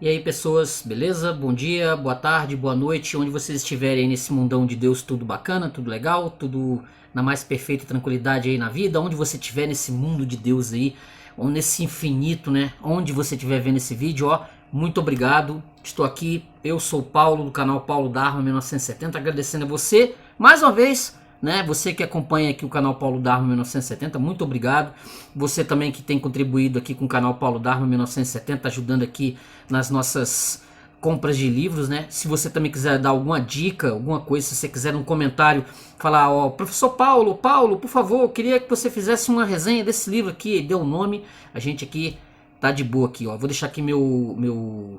E aí pessoas, beleza? Bom dia, boa tarde, boa noite, onde vocês estiverem aí nesse mundão de Deus, tudo bacana, tudo legal, tudo na mais perfeita tranquilidade aí na vida, onde você estiver nesse mundo de Deus aí, ou nesse infinito, né? Onde você estiver vendo esse vídeo, ó, muito obrigado, estou aqui, eu sou o Paulo do canal Paulo Dharma 1970, agradecendo a você, mais uma vez, né? Você que acompanha aqui o canal Paulo Dharma 1970, muito obrigado. Você também que tem contribuído aqui com o canal Paulo Dharma 1970, ajudando aqui nas nossas compras de livros, né? Se você também quiser dar alguma dica, alguma coisa, se você quiser um comentário, falar, ó, professor Paulo, por favor, eu queria que você fizesse uma resenha desse livro aqui, dê o nome, a gente aqui tá de boa aqui, ó. Vou deixar aqui meu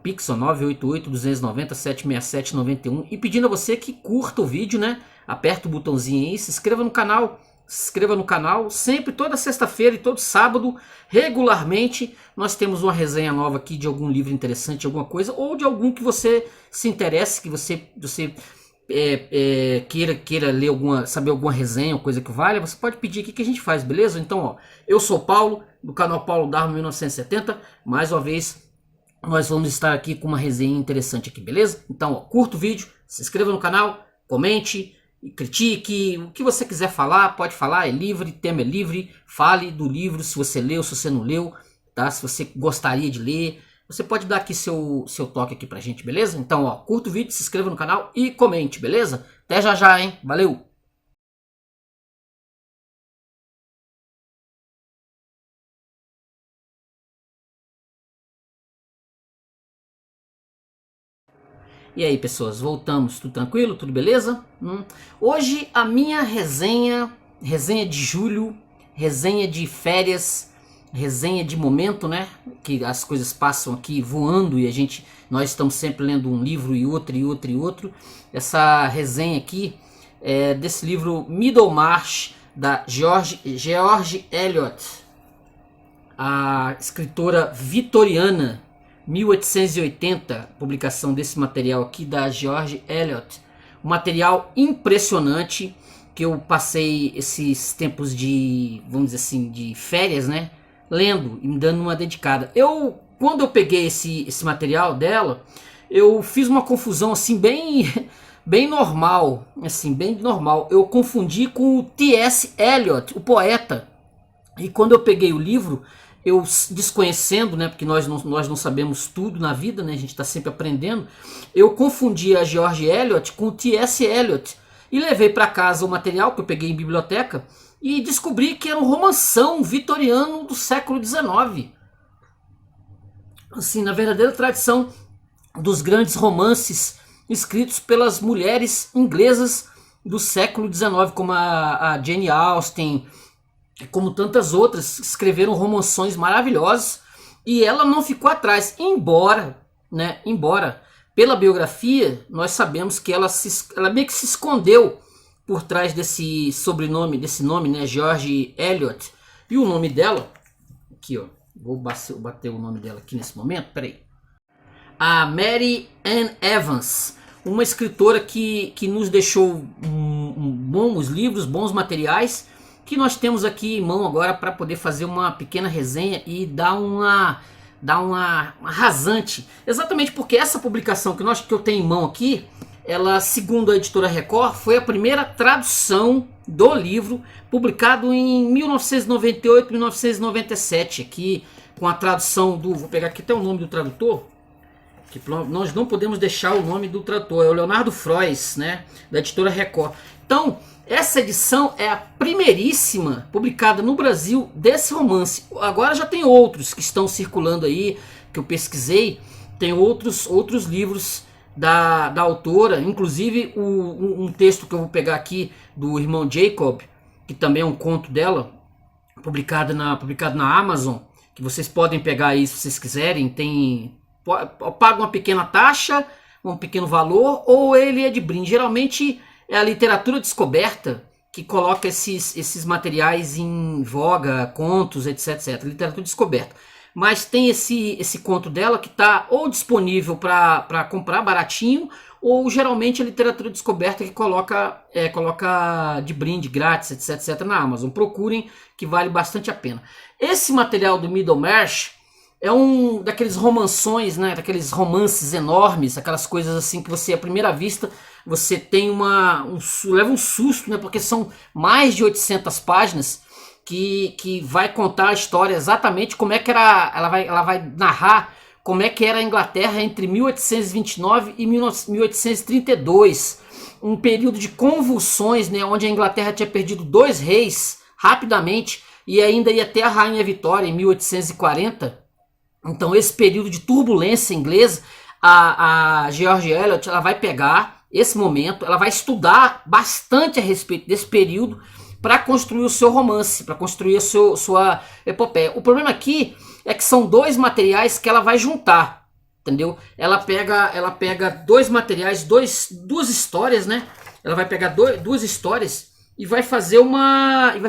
Pix, 988-290-767-91 e pedindo a você que curta o vídeo, né? Aperta o botãozinho aí, se inscreva no canal, sempre toda sexta-feira e todo sábado, regularmente, nós temos uma resenha nova aqui de algum livro interessante, alguma coisa, ou de algum que você se interesse, que você queira ler saber alguma resenha, ou coisa que valha, você pode pedir aqui que a gente faz, beleza? Então, ó, eu sou o Paulo, do canal Paulo Dharma 1970, mais uma vez, nós vamos estar aqui com uma resenha interessante aqui, beleza? Então, ó, curta o vídeo, se inscreva no canal, comente, critique, o que você quiser falar, pode falar, é livre, tema é livre, fale do livro, se você leu, se você não leu, tá? Se você gostaria de ler, você pode dar aqui seu toque aqui pra gente, beleza? Então, ó, curta o vídeo, se inscreva no canal e comente, beleza? Até já já, hein? Valeu! E aí, pessoas, voltamos, tudo tranquilo, tudo beleza? Hoje a minha resenha de julho, resenha de férias, resenha de momento, né? Que as coisas passam aqui voando e nós estamos sempre lendo um livro e outro e outro e outro. Essa resenha aqui é desse livro Middlemarch, da George Eliot, a escritora vitoriana, 1880, publicação desse material aqui da George Eliot. Um material impressionante que eu passei esses tempos de, vamos dizer assim, de férias, né? Lendo e me dando uma dedicada. Quando eu peguei esse material dela, eu fiz uma confusão assim bem normal, assim, bem normal. Eu confundi com o T.S. Eliot, o poeta. E quando eu peguei o livro, eu desconhecendo, né, porque nós não sabemos tudo na vida, né, a gente está sempre aprendendo, eu confundi a George Eliot com o T.S. Eliot e levei para casa o material que eu peguei em biblioteca e descobri que era um romanção vitoriano do século XIX. Assim, na verdadeira tradição dos grandes romances escritos pelas mulheres inglesas do século XIX, como a Jane Austen, como tantas outras, escreveram romanções maravilhosos e ela não ficou atrás, embora pela biografia nós sabemos que ela meio que se escondeu por trás desse sobrenome, desse nome, né, George Eliot. E o nome dela, aqui ó, vou bater o nome dela aqui nesse momento, peraí. A Mary Ann Evans, uma escritora que nos deixou bons livros, bons materiais, que nós temos aqui em mão agora para poder fazer uma pequena resenha e dar uma rasante. Exatamente porque essa publicação que eu tenho em mão aqui, ela, segundo a editora Record, foi a primeira tradução do livro, publicado em 1998, 1997, aqui com a tradução do, vou pegar aqui até o nome do tradutor, que nós não podemos deixar o nome do tradutor, é o Leonardo Frois, né, da editora Record. Então, essa edição é a primeiríssima publicada no Brasil desse romance. Agora já tem outros que estão circulando aí, que eu pesquisei. Tem outros livros da autora, inclusive um texto que eu vou pegar aqui do irmão Jacob, que também é um conto dela, publicado na Amazon, que vocês podem pegar aí se vocês quiserem. Paga uma pequena taxa, um pequeno valor, ou ele é de brinde. Geralmente é a literatura descoberta que coloca esses materiais em voga, contos, etc. Literatura descoberta. Mas tem esse conto dela que está ou disponível para comprar baratinho, ou geralmente a literatura descoberta que coloca de brinde, grátis, etc. na Amazon. Procurem, que vale bastante a pena. Esse material do Middlemarch, é um daqueles romanções, né? Daqueles romances enormes, aquelas coisas assim que você, à primeira vista, você tem leva um susto, né? Porque são mais de 800 páginas que vai contar a história exatamente como é que era. Ela vai narrar como é que era a Inglaterra entre 1829 e 1832. Um período de convulsões, né? Onde a Inglaterra tinha perdido 2 reis rapidamente e ainda ia ter a Rainha Vitória em 1840. Então esse período de turbulência inglesa, a George Eliot, ela vai pegar esse momento, ela vai estudar bastante a respeito desse período para construir o seu romance, para construir a sua epopeia. O problema aqui é que são 2 materiais que ela vai juntar, entendeu? Ela pega 2 materiais, duas histórias, né? Ela vai pegar 2 histórias e vai fazer uma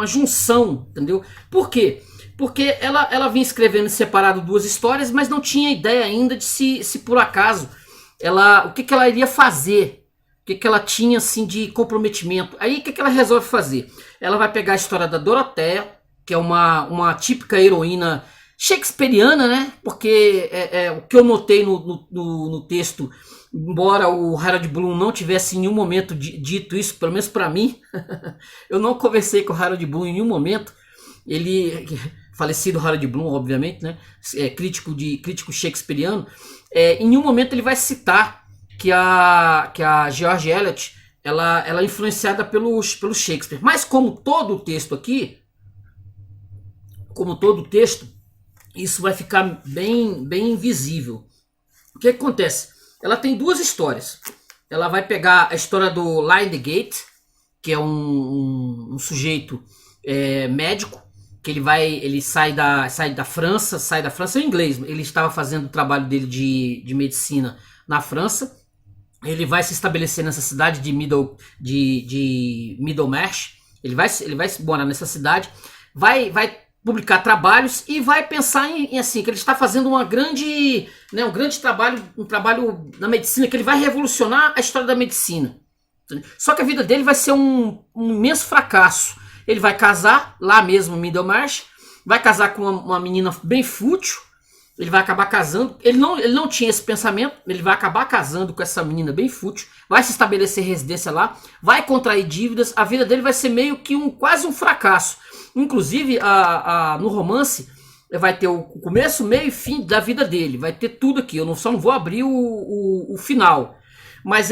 junção, entendeu? Por quê? Porque ela vinha escrevendo separado 2 histórias, mas não tinha ideia ainda de se por acaso o que ela iria fazer, o que ela tinha assim de comprometimento. Aí o que ela resolve fazer? Ela vai pegar a história da Doroteia, que é uma típica heroína shakespeariana, né? Porque o que eu notei no texto, embora o Harold Bloom não tivesse em nenhum momento dito isso, pelo menos para mim, eu não conversei com o Harold Bloom em nenhum momento. Ele, falecido Harold Bloom, obviamente, né? Crítico shakespeariano, em nenhum momento ele vai citar que a George Eliot ela é influenciada pelo Shakespeare. Mas como todo o texto aqui, isso vai ficar bem visível. O que acontece? Ela tem 2 histórias. Ela vai pegar a história do Lion the Gate, que é um sujeito médico, que ele sai da França em inglês. Ele estava fazendo o trabalho dele de medicina na França. Ele vai se estabelecer nessa cidade de Middlemarch. Ele vai morar nessa cidade, vai publicar trabalhos e vai pensar em assim, que ele está fazendo um grande trabalho, um trabalho na medicina, que ele vai revolucionar a história da medicina. Só que a vida dele vai ser um imenso fracasso. Ele vai casar lá mesmo em Middlemarch, vai casar com uma menina bem fútil. Ele vai acabar casando, ele não tinha esse pensamento, ele vai acabar casando com essa menina bem fútil, vai se estabelecer residência lá, vai contrair dívidas, a vida dele vai ser meio que quase um fracasso. Inclusive, no romance, vai ter o começo, meio e fim da vida dele, vai ter tudo aqui, eu só não vou abrir o final. Mas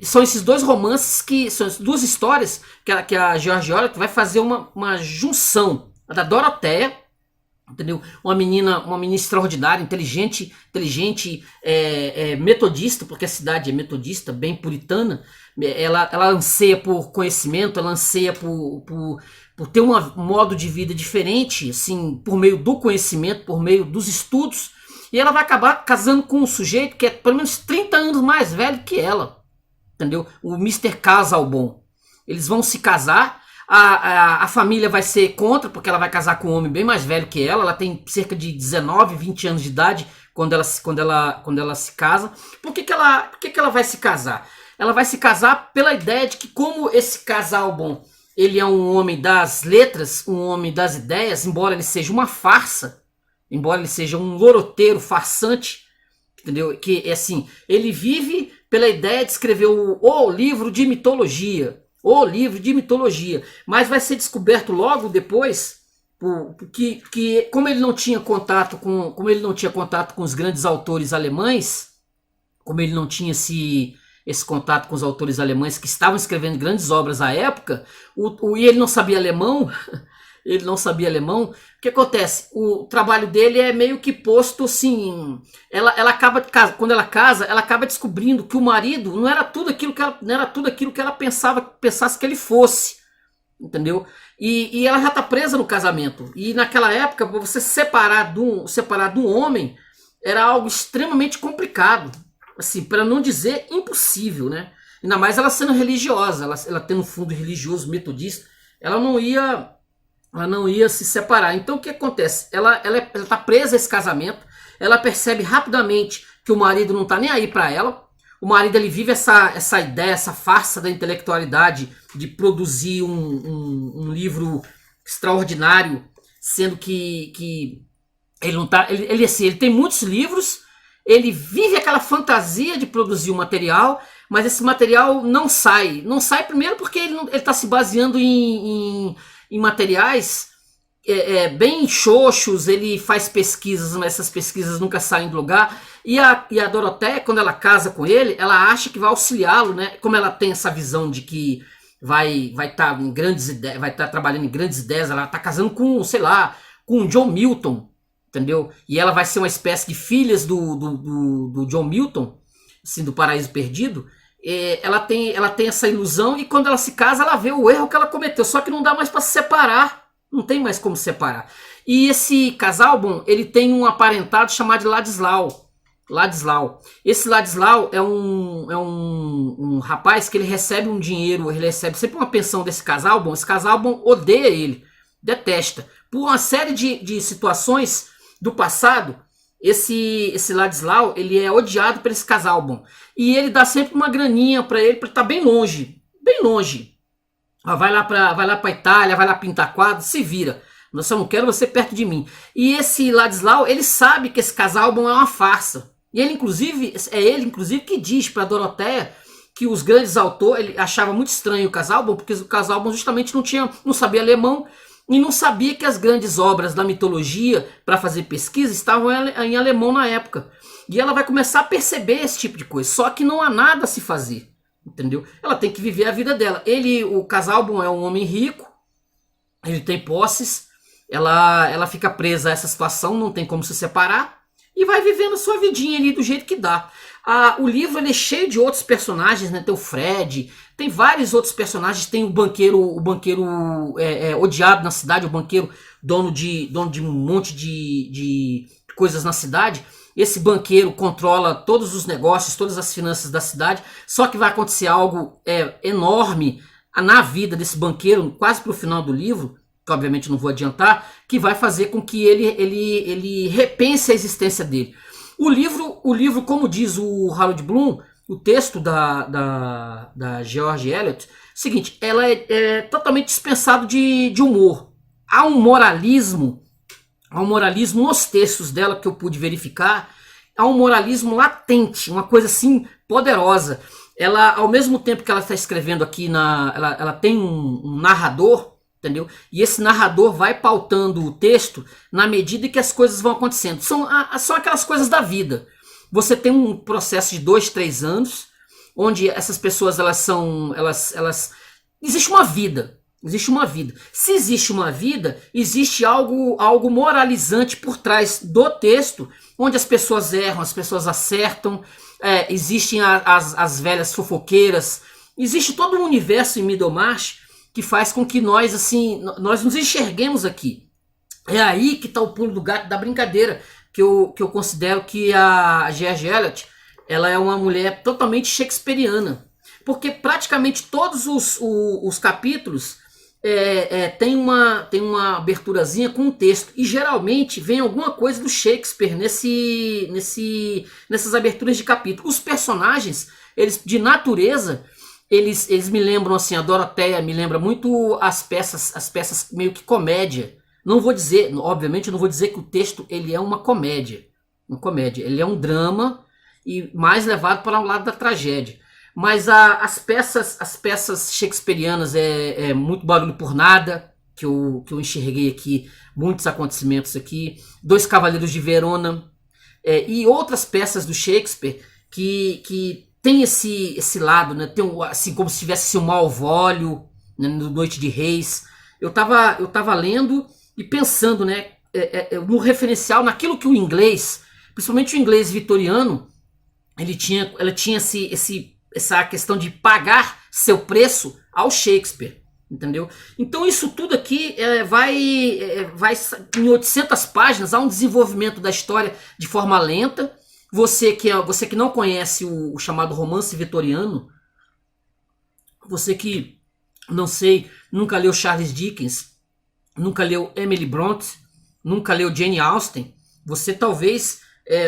são esses 2 romances, são as 2 histórias que a George Eliot vai fazer uma junção. A da Doroteia, entendeu? Uma menina extraordinária, inteligente, metodista, porque a cidade é metodista, bem puritana. Ela anseia por conhecimento, ela anseia por ter um modo de vida diferente, assim, por meio do conhecimento, por meio dos estudos. E ela vai acabar casando com um sujeito que é pelo menos 30 anos mais velho que ela, entendeu? O Mr. Casalbon. Eles vão se casar. A família vai ser contra, porque ela vai casar com um homem bem mais velho que ela. Ela tem cerca de 19, 20 anos de idade quando ela se casa. Por que ela vai se casar? Ela vai se casar pela ideia de que, como esse Casalbon, ele é um homem das letras, um homem das ideias, embora ele seja uma farsa, embora ele seja um loroteiro farsante, entendeu? Que assim, ele vive pela ideia de escrever o livro de mitologia. O livro de mitologia, mas vai ser descoberto logo depois que como ele não tinha contato com os grandes autores alemães, como ele não tinha esse contato com os autores alemães que estavam escrevendo grandes obras à época, e ele não sabia alemão, o que acontece? O trabalho dele é meio que posto assim. Quando ela casa, ela acaba descobrindo que o marido não era tudo aquilo que ela pensasse que ele fosse, entendeu? E ela já está presa no casamento. E naquela época, você separar de um homem era algo extremamente complicado, assim, para não dizer impossível, né? Ainda mais ela sendo religiosa, ela tendo um fundo religioso metodista, ela não ia se separar. Então o que acontece? Ela está presa a esse casamento, ela percebe rapidamente que o marido não está nem aí para ela. O marido, ele vive essa ideia, essa farsa da intelectualidade de produzir um livro extraordinário, sendo que Ele não tá, assim, ele tem muitos livros, ele vive aquela fantasia de produzir um material, mas esse material não sai. Não sai primeiro porque ele está se baseando em materiais bem xoxos, ele faz pesquisas, mas essas pesquisas nunca saem do lugar. E a Doroteia, quando ela casa com ele, ela acha que vai auxiliá-lo, né? Como ela tem essa visão de que vai estar em grandes ideias, vai estar trabalhando em grandes ideias, ela está casando com, sei lá, com o John Milton, entendeu? E ela vai ser uma espécie de filhas do John Milton, assim, do Paraíso Perdido. Ela tem essa ilusão e quando ela se casa, ela vê o erro que ela cometeu, só que não dá mais para se separar, não tem mais como separar. E esse Casaubon, ele tem um aparentado chamado de Ladislau. Esse Ladislau é um rapaz que ele recebe um dinheiro, ele recebe sempre uma pensão desse Casaubon. Esse Casaubon odeia ele, detesta. Por uma série de situações do passado, esse Ladislau, ele é odiado por esse Casaubon. E ele dá sempre uma graninha para ele estar bem longe, bem longe. Vai lá para Itália, vai lá pintar quadro, se vira. Eu só não quero você perto de mim. E esse Ladislau, ele sabe que esse Casaubon é uma farsa. E ele, inclusive, que diz para Doroteia que os grandes autores, ele achava muito estranho o Casaubon, porque o Casaubon justamente não sabia alemão e não sabia que as grandes obras da mitologia para fazer pesquisa estavam em alemão na época. E ela vai começar a perceber esse tipo de coisa, só que não há nada a se fazer, entendeu? Ela tem que viver a vida dela. O Casaubon é um homem rico, ele tem posses, ela fica presa a essa situação, não tem como se separar, e vai vivendo a sua vidinha ali do jeito que dá. O livro ele é cheio de outros personagens, né? Tem o Fred, tem vários outros personagens. Tem o banqueiro odiado na cidade, o banqueiro dono de um monte de coisas na cidade. Esse banqueiro controla todos os negócios, todas as finanças da cidade. Só que vai acontecer algo enorme na vida desse banqueiro, quase para o final do livro, que obviamente não vou adiantar, que vai fazer com que ele repense a existência dele. O livro, como diz o Harold Bloom, o texto da George Eliot, seguinte, ela é totalmente dispensado de humor. Há um moralismo nos textos dela que eu pude verificar, há um moralismo latente, uma coisa assim poderosa. Ela, ao mesmo tempo que ela está escrevendo aqui, ela tem um narrador, entendeu? E esse narrador vai pautando o texto na medida que as coisas vão acontecendo. São aquelas coisas da vida. Você tem um processo de 2, 3 anos, onde essas pessoas existe uma vida. Existe uma vida. Se existe uma vida, existe algo moralizante por trás do texto, onde as pessoas erram, as pessoas acertam, existem as velhas fofoqueiras, existe todo um universo em Middlemarch que faz com que nós nos enxerguemos aqui. É aí que está o pulo do gato da brincadeira, que eu considero que a George Eliot, ela é uma mulher totalmente shakespeariana, porque praticamente todos os capítulos tem uma aberturazinha com um texto, e geralmente vem alguma coisa do Shakespeare nessas aberturas de capítulo. Os personagens, eles de natureza, eles me lembram assim, a Doroteia me lembra muito as peças meio que comédia. Não vou dizer, obviamente, eu não vou dizer que o texto ele é uma comédia. Ele é um drama e mais levado para o lado da tragédia. Mas as peças shakespearianas é muito barulho por nada, que eu enxerguei aqui, muitos acontecimentos aqui. Dois Cavaleiros de Verona e outras peças do Shakespeare que tem esse lado, né? Tem assim, como se tivesse um Malvolio, né, no Noite de Reis. Eu tava lendo e pensando, né, no referencial, naquilo que o inglês, principalmente o inglês vitoriano, ela tinha essa questão de pagar seu preço ao Shakespeare, entendeu? Então isso tudo aqui vai em 800 páginas, há um desenvolvimento da história de forma lenta. Você que não conhece o chamado romance vitoriano, você que, não sei, nunca leu Charles Dickens, nunca leu Emily Brontë, nunca leu Jane Austen, você talvez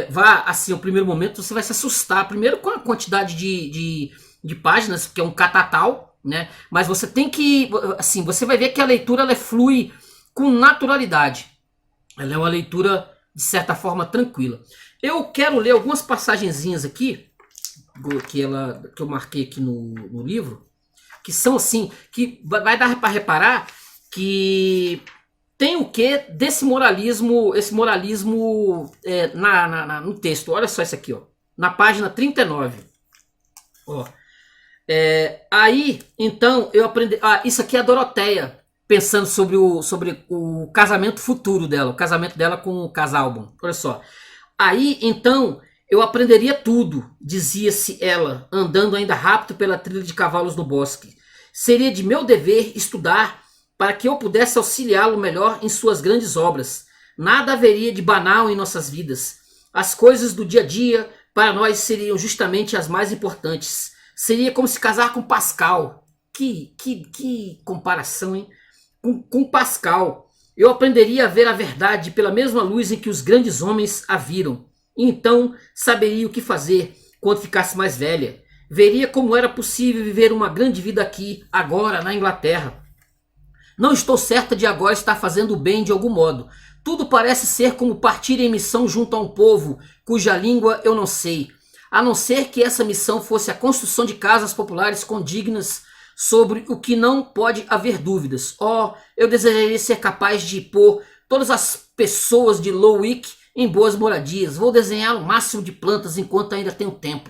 vá, assim, ao primeiro momento você vai se assustar, primeiro com a quantidade de páginas, que é um catatal, né? Mas você tem que, assim, você vai ver que a leitura ela flui com naturalidade. Ela é uma leitura de certa forma, tranquila. Eu quero ler algumas passagenzinhas aqui, que eu marquei aqui no livro, que são assim, que vai dar para reparar que tem o que desse moralismo, esse moralismo no texto. Olha só isso aqui, ó, na página 39. Ó. Aí, então, eu aprendi. Isso aqui é a Doroteia, pensando sobre o casamento futuro dela, o casamento dela com o Casalbon. Olha só. Aí, então, eu aprenderia tudo, dizia-se ela, andando ainda rápido pela trilha de cavalos no bosque. Seria de meu dever estudar para que eu pudesse auxiliá-lo melhor em suas grandes obras. Nada haveria de banal em nossas vidas. As coisas do dia a dia, para nós, seriam justamente as mais importantes. Seria como se casar com Pascal. Que comparação, hein? Com Pascal. Eu aprenderia a ver a verdade pela mesma luz em que os grandes homens a viram. E então saberia o que fazer quando ficasse mais velha. Veria como era possível viver uma grande vida aqui, agora, na Inglaterra. Não estou certa de agora estar fazendo o bem de algum modo. Tudo parece ser como partir em missão junto a um povo, cuja língua eu não sei. A não ser que essa missão fosse a construção de casas populares condignas, sobre o que não pode haver dúvidas. Eu desejaria ser capaz de pôr todas as pessoas de Lowick em boas moradias. Vou desenhar o máximo de plantas enquanto ainda tenho tempo.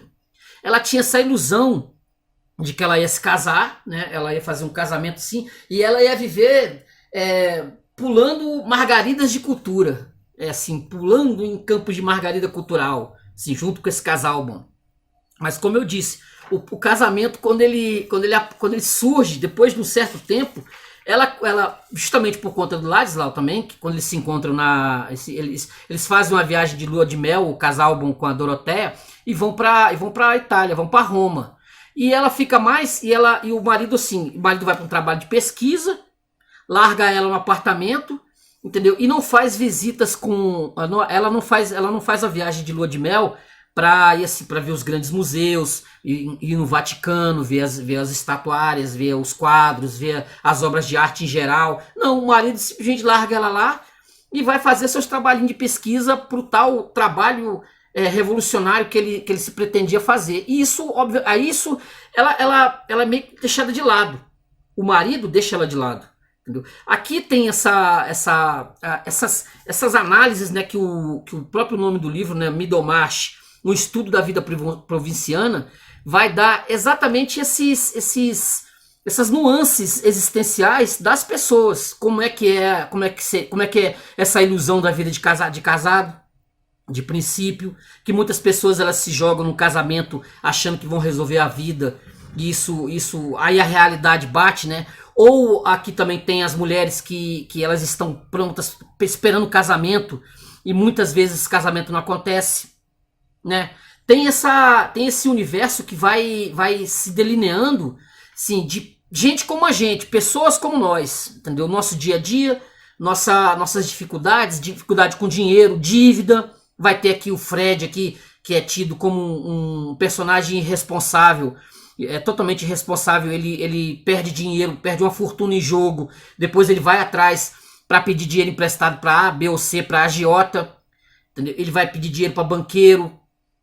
Ela tinha essa ilusão de que ela ia se casar, né? Ela ia fazer um casamento sim, e ela ia viver pulando margaridas de cultura, assim, pulando em campos de margarida cultural, assim, junto com esse casal bom. Mas como eu disse, o casamento, quando ele surge, depois de um certo tempo, ela justamente por conta do Ladislau também, que quando eles se encontram eles fazem uma viagem de lua de mel, o casal bom com a Doroteia, e vão para a Itália, vão para Roma. E ela fica mais, e o marido assim, o marido vai para um trabalho de pesquisa, larga ela no apartamento, entendeu? E não faz visitas ela não faz a viagem de lua de mel para ir assim, para ver os grandes museus, ir no Vaticano, ver as estatuárias, ver os quadros, ver as obras de arte em geral. Não, o marido simplesmente larga ela lá e vai fazer seus trabalhinhos de pesquisa para o tal trabalho revolucionário que ele se pretendia fazer. E isso, óbvio, ela é meio que deixada de lado. O marido deixa ela de lado. Entendeu? Aqui tem essas análises, né, que o próprio nome do livro, né, Middlemarch, um estudo da vida provinciana, vai dar exatamente essas nuances existenciais das pessoas. Como é que é essa ilusão da vida de casado, de princípio, que muitas pessoas elas se jogam no casamento achando que vão resolver a vida, e isso aí a realidade bate, né? Ou aqui também tem as mulheres que elas estão prontas esperando o casamento e muitas vezes esse casamento não acontece, né? Tem esse universo que vai se delineando, sim, de gente como a gente, pessoas como nós, entendeu? Nosso dia a dia, nossas dificuldade com dinheiro, dívida. Vai ter aqui o Fred aqui, que é tido como um personagem irresponsável, totalmente irresponsável. Ele perde dinheiro, perde uma fortuna em jogo, depois ele vai atrás para pedir dinheiro emprestado para A, B ou C, para agiota, entendeu? Ele vai pedir dinheiro para banqueiro,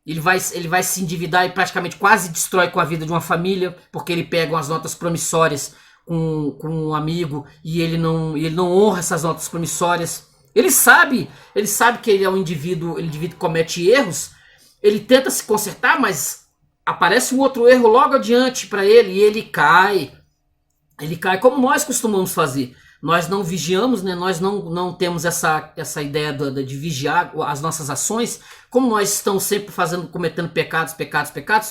ele vai se endividar e praticamente quase destrói com a vida de uma família, porque ele pega umas notas promissórias com um amigo e ele não honra essas notas promissórias. Ele sabe que ele é um indivíduo, que comete erros, ele tenta se consertar, mas aparece um outro erro logo adiante para ele e ele cai. Ele cai como nós costumamos fazer. Nós não vigiamos, né? Nós não temos essa ideia de vigiar as nossas ações. Como nós estamos sempre cometendo pecados,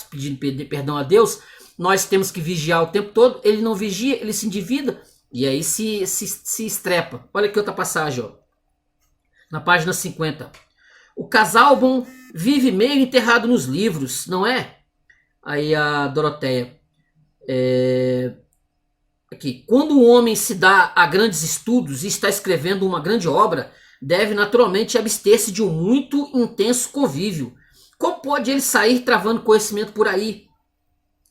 pedindo perdão a Deus, nós temos que vigiar o tempo todo. Ele não vigia, ele se endivida e aí se estrepa. Olha aqui outra passagem, ó. Na página 50. O Casalbon vive meio enterrado nos livros, não é? Aí a Doroteia. Aqui. Quando um homem se dá a grandes estudos e está escrevendo uma grande obra, deve naturalmente abster-se de um muito intenso convívio. Como pode ele sair travando conhecimento por aí?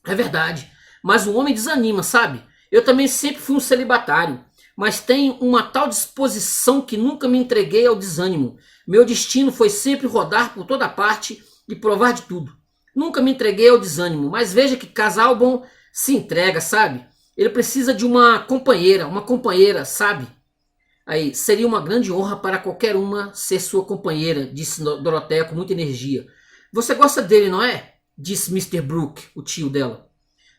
É verdade. Mas o homem desanima, sabe? Eu também sempre fui um celibatário. mas tenho uma tal disposição que nunca me entreguei ao desânimo. Meu destino foi sempre rodar por toda parte e provar de tudo. Nunca me entreguei ao desânimo, mas veja que Casaubon se entrega, sabe? Ele precisa de uma companheira, sabe? Aí, seria uma grande honra para qualquer uma ser sua companheira, disse Doroteia com muita energia. Você gosta dele, não é? Disse Mr. Brooke, o tio dela,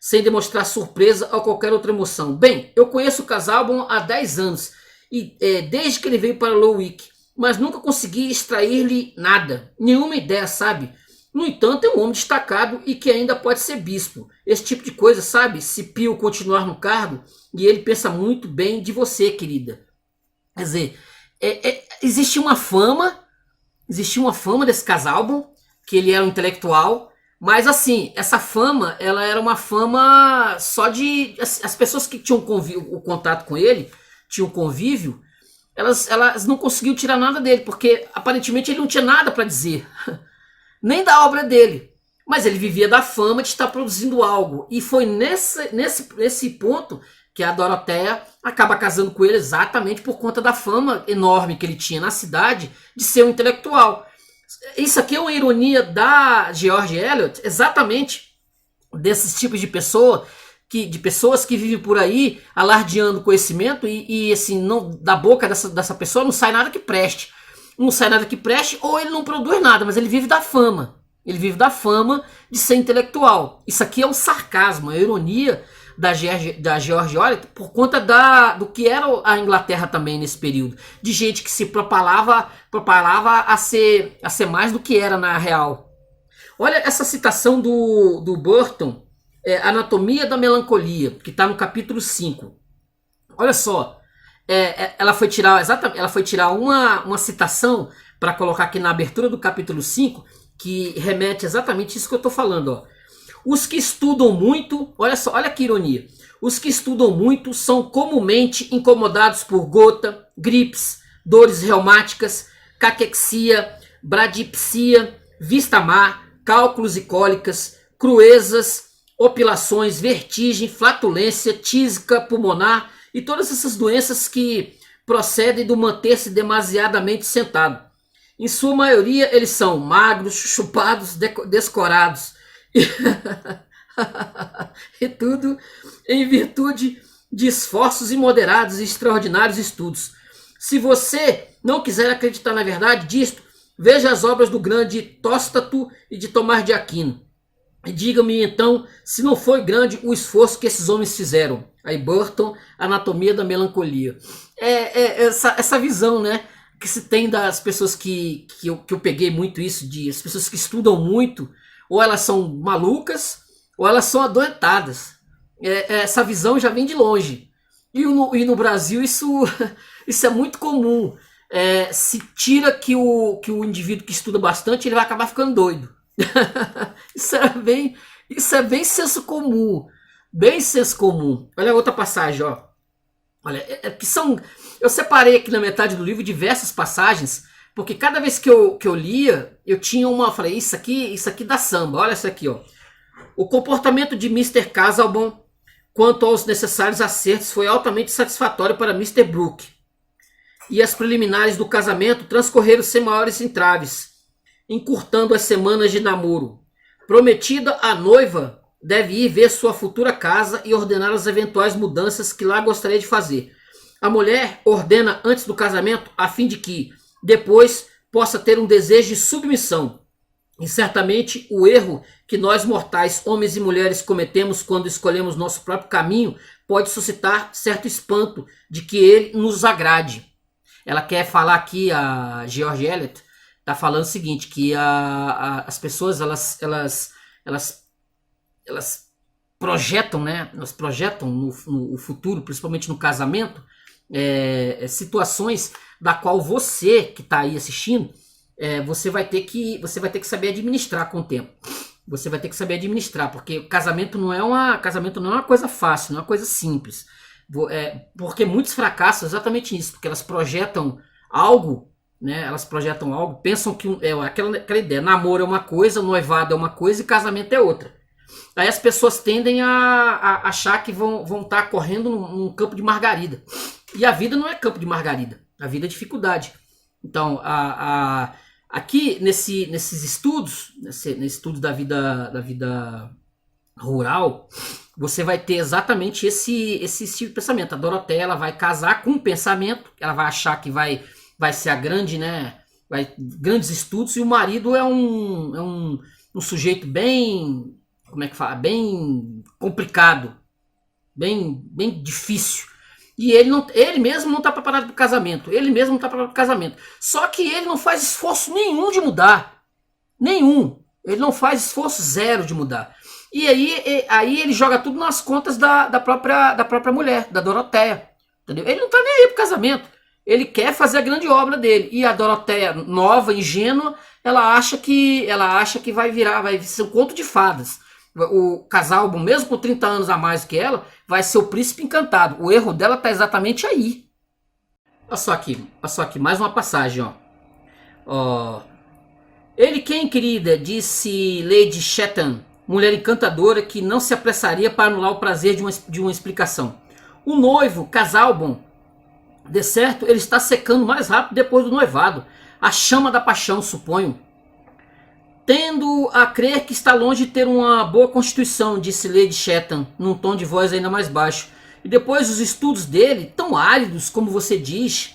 sem demonstrar surpresa ou qualquer outra emoção. Bem, eu conheço o Casaubon há 10 anos, e desde que ele veio para Lowick, mas nunca consegui extrair-lhe nada, nenhuma ideia, sabe? No entanto, é um homem destacado e que ainda pode ser bispo. Esse tipo de coisa, sabe? Se Pio continuar no cargo, e ele pensa muito bem de você, querida. Quer dizer, existia uma fama desse Casaubon, que ele era um intelectual, mas assim, essa fama, ela era uma fama só de... As pessoas que tinham o contato com ele, tinham convívio, elas não conseguiam tirar nada dele, porque aparentemente ele não tinha nada para dizer, nem da obra dele. Mas ele vivia da fama de estar produzindo algo. E foi nesse ponto que a Doroteia acaba casando com ele exatamente por conta da fama enorme que ele tinha na cidade de ser um intelectual. Isso aqui é uma ironia da George Eliot, exatamente desses tipos de pessoas que vivem por aí alardeando conhecimento e assim, não, da boca dessa pessoa não sai nada que preste. Não sai nada que preste, ou ele não produz nada, mas ele vive da fama. Ele vive da fama de ser intelectual. Isso aqui é um sarcasmo, é uma ironia da George Eliot por conta do que era a Inglaterra também nesse período. De gente que se propalava a ser mais do que era na real. Olha essa citação do Burton, Anatomia da Melancolia, que está no capítulo 5. Olha só. Ela foi tirar uma citação para colocar aqui na abertura do capítulo 5, que remete exatamente isso que eu estou falando. Ó. Os que estudam muito, olha só, olha que ironia. Os que estudam muito são comumente incomodados por gota, gripes, dores reumáticas, caquexia, bradipsia, vista má, cálculos e cólicas, cruezas, opilações, vertigem, flatulência, tísica pulmonar, e todas essas doenças que procedem do manter-se demasiadamente sentado. Em sua maioria, eles são magros, chupados, descorados. E tudo em virtude de esforços imoderados e extraordinários estudos. Se você não quiser acreditar na verdade disto, veja as obras do grande Tóstato e de Tomás de Aquino. E diga-me então se não foi grande o esforço que esses homens fizeram. Aí Burton, Anatomia da Melancolia. Essa visão, né, que se tem das pessoas que eu peguei muito isso, as pessoas que estudam muito, ou elas são malucas, ou elas são adoentadas. Essa visão já vem de longe. E no Brasil isso é muito comum. Se tira que o indivíduo que estuda bastante, ele vai acabar ficando doido. Isso é bem senso comum. Bem senso comum. Olha a outra passagem, ó. Olha, eu separei aqui na metade do livro diversas passagens, porque cada vez que eu lia, eu tinha eu falei, isso aqui dá samba. Olha isso aqui, ó. O comportamento de Mr. Casaubon quanto aos necessários acertos foi altamente satisfatório para Mr. Brooke. E as preliminares do casamento transcorreram sem maiores entraves, encurtando as semanas de namoro. Prometida, a noiva deve ir ver sua futura casa e ordenar as eventuais mudanças que lá gostaria de fazer. A mulher ordena antes do casamento a fim de que, depois, possa ter um desejo de submissão. E certamente o erro que nós mortais, homens e mulheres, cometemos quando escolhemos nosso próprio caminho pode suscitar certo espanto de que ele nos agrade. Ela quer falar aqui, a George Eliot, está falando o seguinte, que as pessoas elas projetam, né? Elas projetam no futuro, principalmente no casamento, situações da qual você que está aí assistindo, você vai ter que saber administrar com o tempo. Você vai ter que saber administrar, porque o casamento não é uma coisa fácil, não é uma coisa simples. Porque muitos fracassam exatamente nisso, porque elas projetam algo, né? Elas projetam algo, pensam que aquela ideia, namoro é uma coisa, noivado é uma coisa e casamento é outra. Aí as pessoas tendem a achar que vão estar correndo num campo de margarida. E a vida não é campo de margarida, a vida é dificuldade. Então, aqui nesses estudos, nesse estudo da vida rural, você vai ter exatamente esse tipo de pensamento. A Doroteia, ela vai casar com um pensamento, ela vai achar que vai ser a grande, né? Grandes estudos, e o marido é um sujeito bem, como é que fala? Bem complicado, bem difícil. E ele mesmo não está preparado para o casamento. Ele mesmo não está preparado para o casamento. Só que ele não faz esforço nenhum de mudar. Nenhum. Ele não faz esforço zero de mudar. E aí ele joga tudo nas contas da própria mulher, da Doroteia. Entendeu? Ele não está nem aí pro casamento. Ele quer fazer a grande obra dele. E a Doroteia, nova, ingênua, ela acha que vai ser um conto de fadas. O Casalbon, mesmo com 30 anos a mais que ela, vai ser o príncipe encantado. O erro dela está exatamente aí. Olha só aqui, mais uma passagem, ó. Ele quem, querida, disse Lady Shetton, mulher encantadora que não se apressaria para anular o prazer de uma explicação. O noivo, Casalbon, de certo, ele está secando mais rápido depois do noivado. A chama da paixão, suponho. Tendo a crer que está longe de ter uma boa constituição, disse Lady Shetton, num tom de voz ainda mais baixo. E depois os estudos dele, tão áridos como você diz.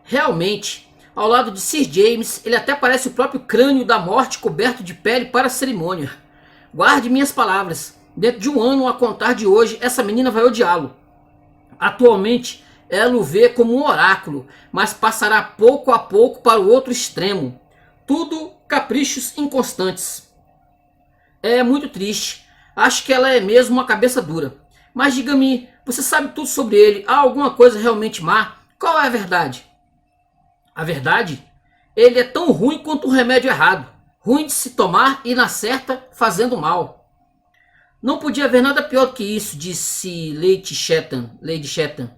Realmente, ao lado de Sir James, ele até parece o próprio crânio da morte coberto de pele para a cerimônia. Guarde minhas palavras. Dentro de um ano, a contar de hoje, essa menina vai odiá-lo. Atualmente, ela o vê como um oráculo, mas passará pouco a pouco para o outro extremo. Tudo caprichos inconstantes. É muito triste. Acho que ela é mesmo uma cabeça dura. Mas diga-me, você sabe tudo sobre ele. Há alguma coisa realmente má? Qual é a verdade? A verdade? Ele é tão ruim quanto um remédio errado. Ruim de se tomar e na certa fazendo mal. Não podia haver nada pior do que isso, disse Lady Shetton,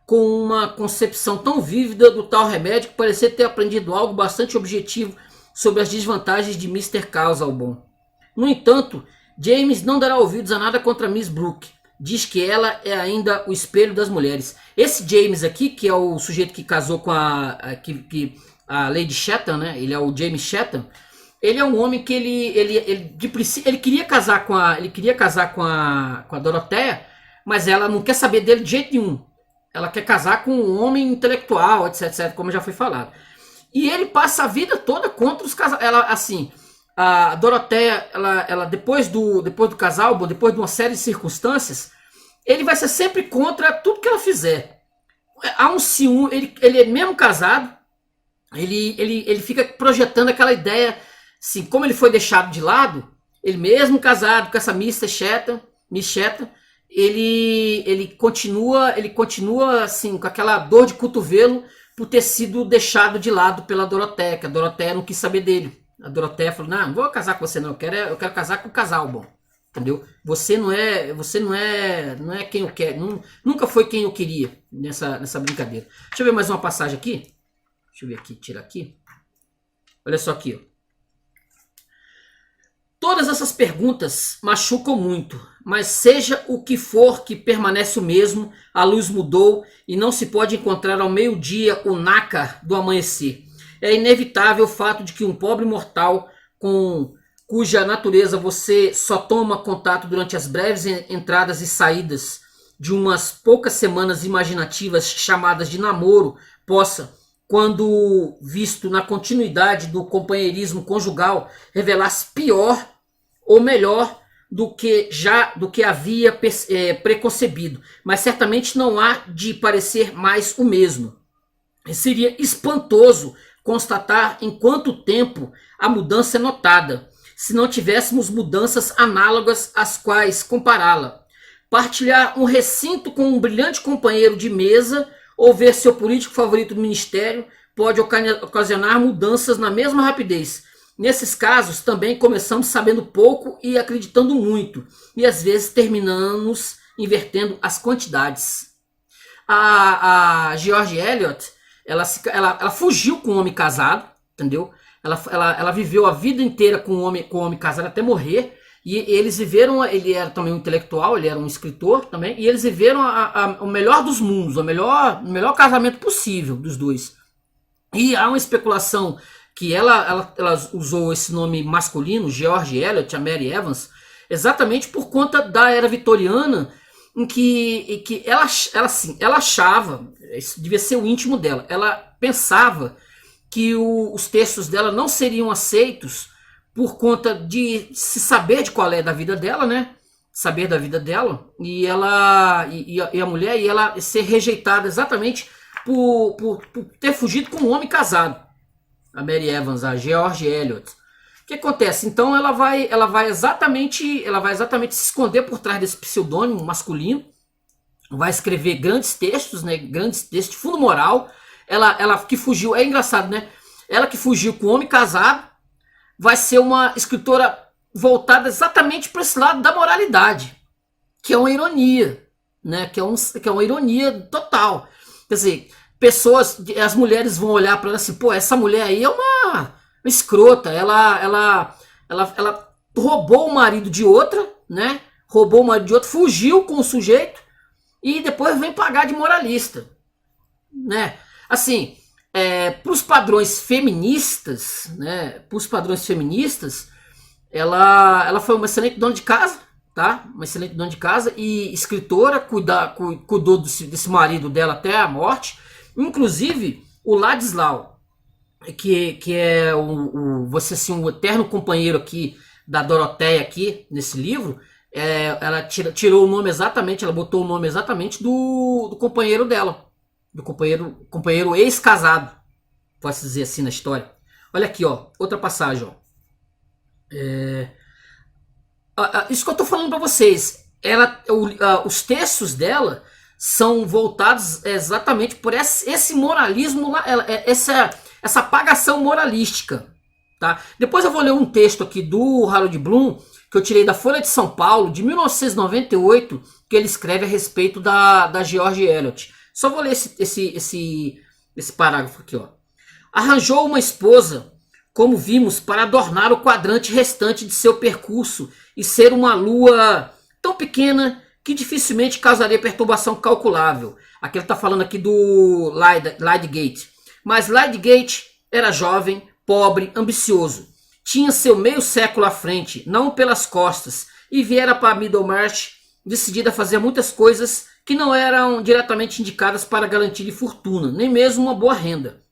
com uma concepção tão vívida do tal remédio que parecia ter aprendido algo bastante objetivo sobre as desvantagens de Mr. Casalbon. No entanto, James não dará ouvidos a nada contra Miss Brooke. Diz que ela é ainda o espelho das mulheres. Esse James aqui, que é o sujeito que casou com a Lady Shetton, né? Ele é o James Shetton. Ele é um homem que ele queria casar com a Doroteia, mas ela não quer saber dele de jeito nenhum. Ela quer casar com um homem intelectual, etc, como já foi falado. E ele passa a vida toda contra os casais. Ela, assim, a Doroteia, ela depois do Casalbon, depois de uma série de circunstâncias, ele vai ser sempre contra tudo que ela fizer. Há um ciúme, ele é mesmo casado, ele fica projetando aquela ideia, assim, como ele foi deixado de lado, ele mesmo casado com essa Miss Shetton, ele continua assim, com aquela dor de cotovelo por ter sido deixado de lado pela Doroteia, que a Doroteia não quis saber dele. A Doroteia falou, não vou casar com você não, eu quero casar com o Casalbon, entendeu? Você não é quem eu quero, nunca foi quem eu queria nessa brincadeira. Deixa eu ver mais uma passagem aqui. Deixa eu ver aqui, tira aqui. Olha só aqui, ó. Todas essas perguntas machucam muito, mas seja o que for que permanece o mesmo, a luz mudou e não se pode encontrar ao meio-dia o nácar do amanhecer. É inevitável o fato de que um pobre mortal cuja natureza você só toma contato durante as breves entradas e saídas de umas poucas semanas imaginativas chamadas de namoro possa, quando visto na continuidade do companheirismo conjugal, revelar-se pior ou melhor do que havia preconcebido, mas certamente não há de parecer mais o mesmo. Seria espantoso constatar em quanto tempo a mudança é notada, se não tivéssemos mudanças análogas às quais compará-la. Partilhar um recinto com um brilhante companheiro de mesa ou ver seu político favorito do ministério pode ocasionar mudanças na mesma rapidez. Nesses casos, também começamos sabendo pouco e acreditando muito, e às vezes terminamos invertendo as quantidades. A George Eliot, ela fugiu com um homem casado, entendeu? Ela viveu a vida inteira com um homem casado até morrer, E eles viveram, ele era também um intelectual, ele era um escritor também, e eles viveram o melhor dos mundos, o melhor casamento possível dos dois. E há uma especulação que ela usou esse nome masculino, George Eliot, a Mary Evans, exatamente por conta da era vitoriana, em que ela achava, isso devia ser o íntimo dela, ela pensava que os textos dela não seriam aceitos por conta de se saber de qual é da vida dela, né? Saber da vida dela, e a mulher, e ela ser rejeitada exatamente por ter fugido com um homem casado. A Mary Evans, a George Eliot. O que acontece? Então ela vai exatamente se esconder por trás desse pseudônimo masculino, vai escrever grandes textos, né? Grandes textos de fundo moral. Ela que fugiu, é engraçado, né? Ela que fugiu com um homem casado, vai ser uma escritora voltada exatamente para esse lado da moralidade, que é uma ironia, né? Que é uma ironia total. Quer dizer, as mulheres vão olhar para ela assim, pô, essa mulher aí é uma escrota, ela roubou o marido de outra, né? Roubou o marido de outra, fugiu com o sujeito e depois vem pagar de moralista, né? Assim, para os padrões feministas, né? Para os padrões feministas, ela foi uma excelente dona de casa, tá? Uma excelente dona de casa e escritora, cuidou desse marido dela até a morte. Inclusive, o Ladislau, que é você assim, um eterno companheiro aqui da Doroteia aqui nesse livro, ela tirou o nome exatamente, ela botou o nome exatamente do companheiro dela, do companheiro ex-casado, pode-se dizer assim na história. Olha aqui, ó, outra passagem, ó. Isso que eu tô falando para vocês, os textos dela são voltados exatamente por esse moralismo, essa apagação moralística, tá? Depois eu vou ler um texto aqui do Harold Bloom, que eu tirei da Folha de São Paulo, de 1998, que ele escreve a respeito da George Eliot. Só vou ler esse parágrafo aqui, ó. Arranjou uma esposa, como vimos, para adornar o quadrante restante de seu percurso e ser uma lua tão pequena que dificilmente causaria perturbação calculável. Aqui ele está falando aqui do Lydgate. Mas Lydgate era jovem, pobre, ambicioso. Tinha seu meio século à frente, não pelas costas, e viera para Middlemarch decidida a fazer muitas coisas que não eram diretamente indicadas para garantir de fortuna, nem mesmo uma boa renda.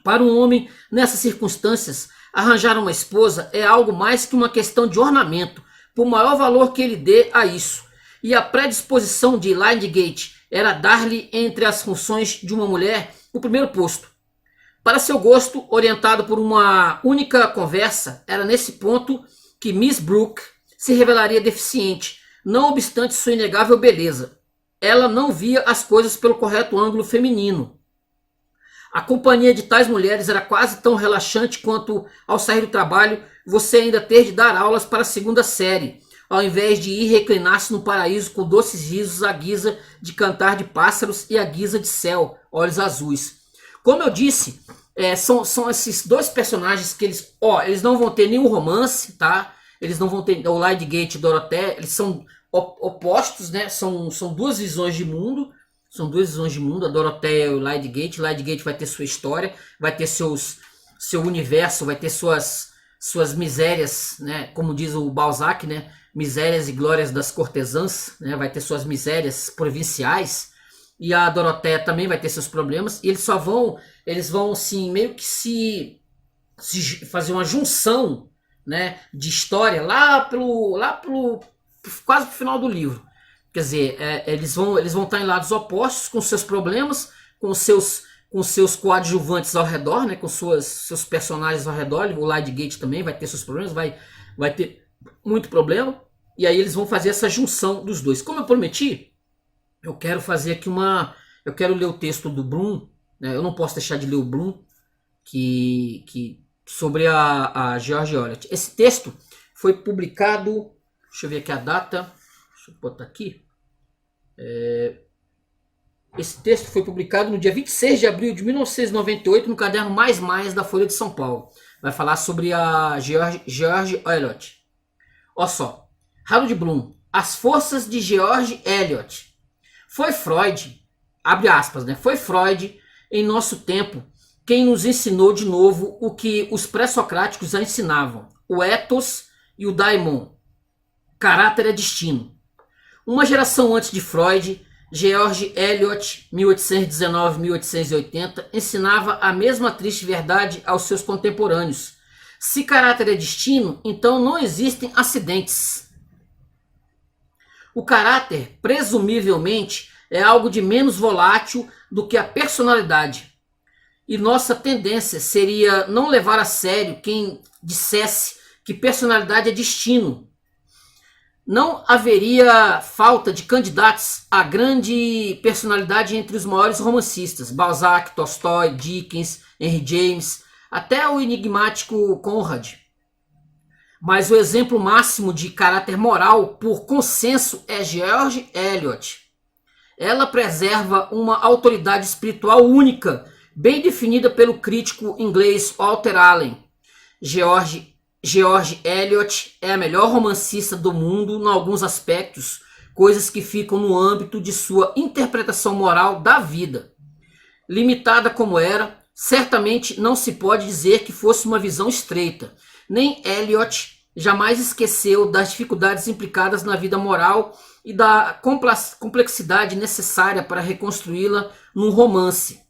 Para um homem, nessas circunstâncias, arranjar uma esposa é algo mais que uma questão de ornamento, por maior valor que ele dê a isso. E a predisposição de Lydgate era dar-lhe, entre as funções de uma mulher, o primeiro posto. Para seu gosto, orientado por uma única conversa, era nesse ponto que Miss Brooke se revelaria deficiente, não obstante sua inegável beleza. Ela não via as coisas pelo correto ângulo feminino. A companhia de tais mulheres era quase tão relaxante quanto, ao sair do trabalho, você ainda ter de dar aulas para a segunda série, ao invés de ir reclinar-se no paraíso com doces risos à guisa de cantar de pássaros e à guisa de céu, olhos azuis. Como eu disse, são esses dois personagens que eles não vão ter nenhum romance, tá? Eles não vão ter o Lydgate e Dorothea, eles são opostos, né? São duas visões de mundo. São duas visões de mundo, a Dorothea e o Lydgate. Lydgate vai ter sua história, vai ter seu universo, vai ter suas misérias, né? Como diz o Balzac, né? Misérias e glórias das cortesãs, né? Vai ter suas misérias provinciais. E a Dorothea também vai ter seus problemas. E eles vão assim, meio que se fazer uma junção, né? De história lá pro quase pro final do livro. Quer dizer, eles vão estar em lados opostos, com seus problemas, com seus coadjuvantes ao redor, né, com seus personagens ao redor. O Lydgate também vai ter seus problemas, vai ter muito problema. E aí eles vão fazer essa junção dos dois. Como eu prometi, eu quero fazer aqui eu quero ler o texto do Bloom, né, eu não posso deixar de ler o Bloom, sobre a George Eliot. Esse texto foi publicado, deixa eu ver aqui a data, deixa eu botar aqui. Esse texto foi publicado no dia 26 de abril de 1998 no caderno Mais da Folha de São Paulo. Vai falar sobre a George Eliot. Olha só, Harold Bloom, As Forças de George Eliot. Foi Freud, abre aspas, né? Foi Freud, em nosso tempo, quem nos ensinou de novo o que os pré-socráticos já ensinavam, o ethos e o daimon. Caráter é destino. Uma geração antes de Freud, George Eliot, 1819-1880, ensinava a mesma triste verdade aos seus contemporâneos. Se caráter é destino, então não existem acidentes. O caráter, presumivelmente, é algo de menos volátil do que a personalidade. E nossa tendência seria não levar a sério quem dissesse que personalidade é destino. Não haveria falta de candidatos à grande personalidade entre os maiores romancistas. Balzac, Tolstói, Dickens, Henry James, até o enigmático Conrad. Mas o exemplo máximo de caráter moral por consenso é George Eliot. Ela preserva uma autoridade espiritual única, bem definida pelo crítico inglês Walter Allen. George Eliot é a melhor romancista do mundo em alguns aspectos, coisas que ficam no âmbito de sua interpretação moral da vida. Limitada como era, certamente não se pode dizer que fosse uma visão estreita. Nem Eliot jamais esqueceu das dificuldades implicadas na vida moral e da complexidade necessária para reconstruí-la num romance.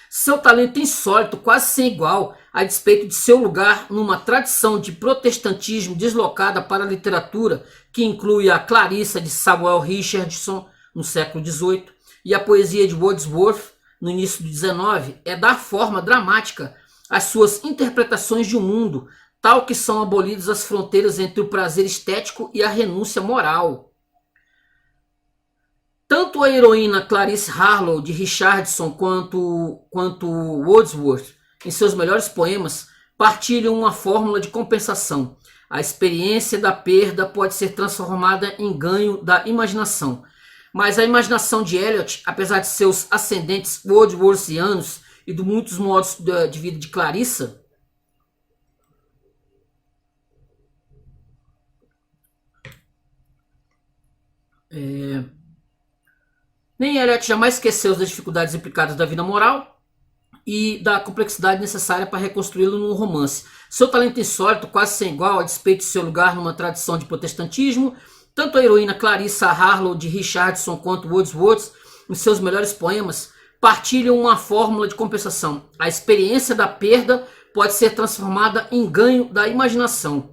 Seu talento insólito, quase sem igual, a despeito de seu lugar numa tradição de protestantismo deslocada para a literatura, que inclui a Clarissa de Samuel Richardson, no século XVIII, e a poesia de Wordsworth, no início do XIX, é dar forma dramática às suas interpretações de um mundo, tal que são abolidas as fronteiras entre o prazer estético e a renúncia moral. Tanto a heroína Clarice Harlow de Richardson quanto Wordsworth, em seus melhores poemas, partilham uma fórmula de compensação. A experiência da perda pode ser transformada em ganho da imaginação. Mas a imaginação de Eliot, apesar de seus ascendentes wordsworthianos e de muitos modos de vida de Clarissa, nem Eliot jamais esqueceu das dificuldades implicadas da vida moral e da complexidade necessária para reconstruí-lo num romance. Seu talento insólito, quase sem igual, a despeito de seu lugar numa tradição de protestantismo, tanto a heroína Clarissa Harlow de Richardson quanto Wordsworth, em seus melhores poemas, partilham uma fórmula de compensação. A experiência da perda pode ser transformada em ganho da imaginação.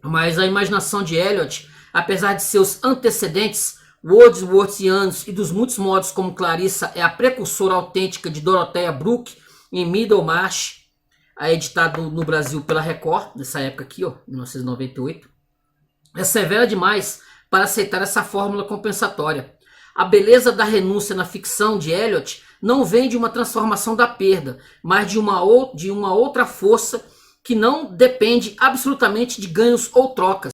Mas a imaginação de Eliot, apesar de seus antecedentes Wordsworthianos e dos muitos modos como Clarissa é a precursora autêntica de Dorothea Brooke em Middlemarch, editado no Brasil pela Record, nessa época aqui, 1998, é severa demais para aceitar essa fórmula compensatória. A beleza da renúncia na ficção de Eliot não vem de uma transformação da perda, mas de uma outra força que não depende absolutamente de ganhos ou trocas.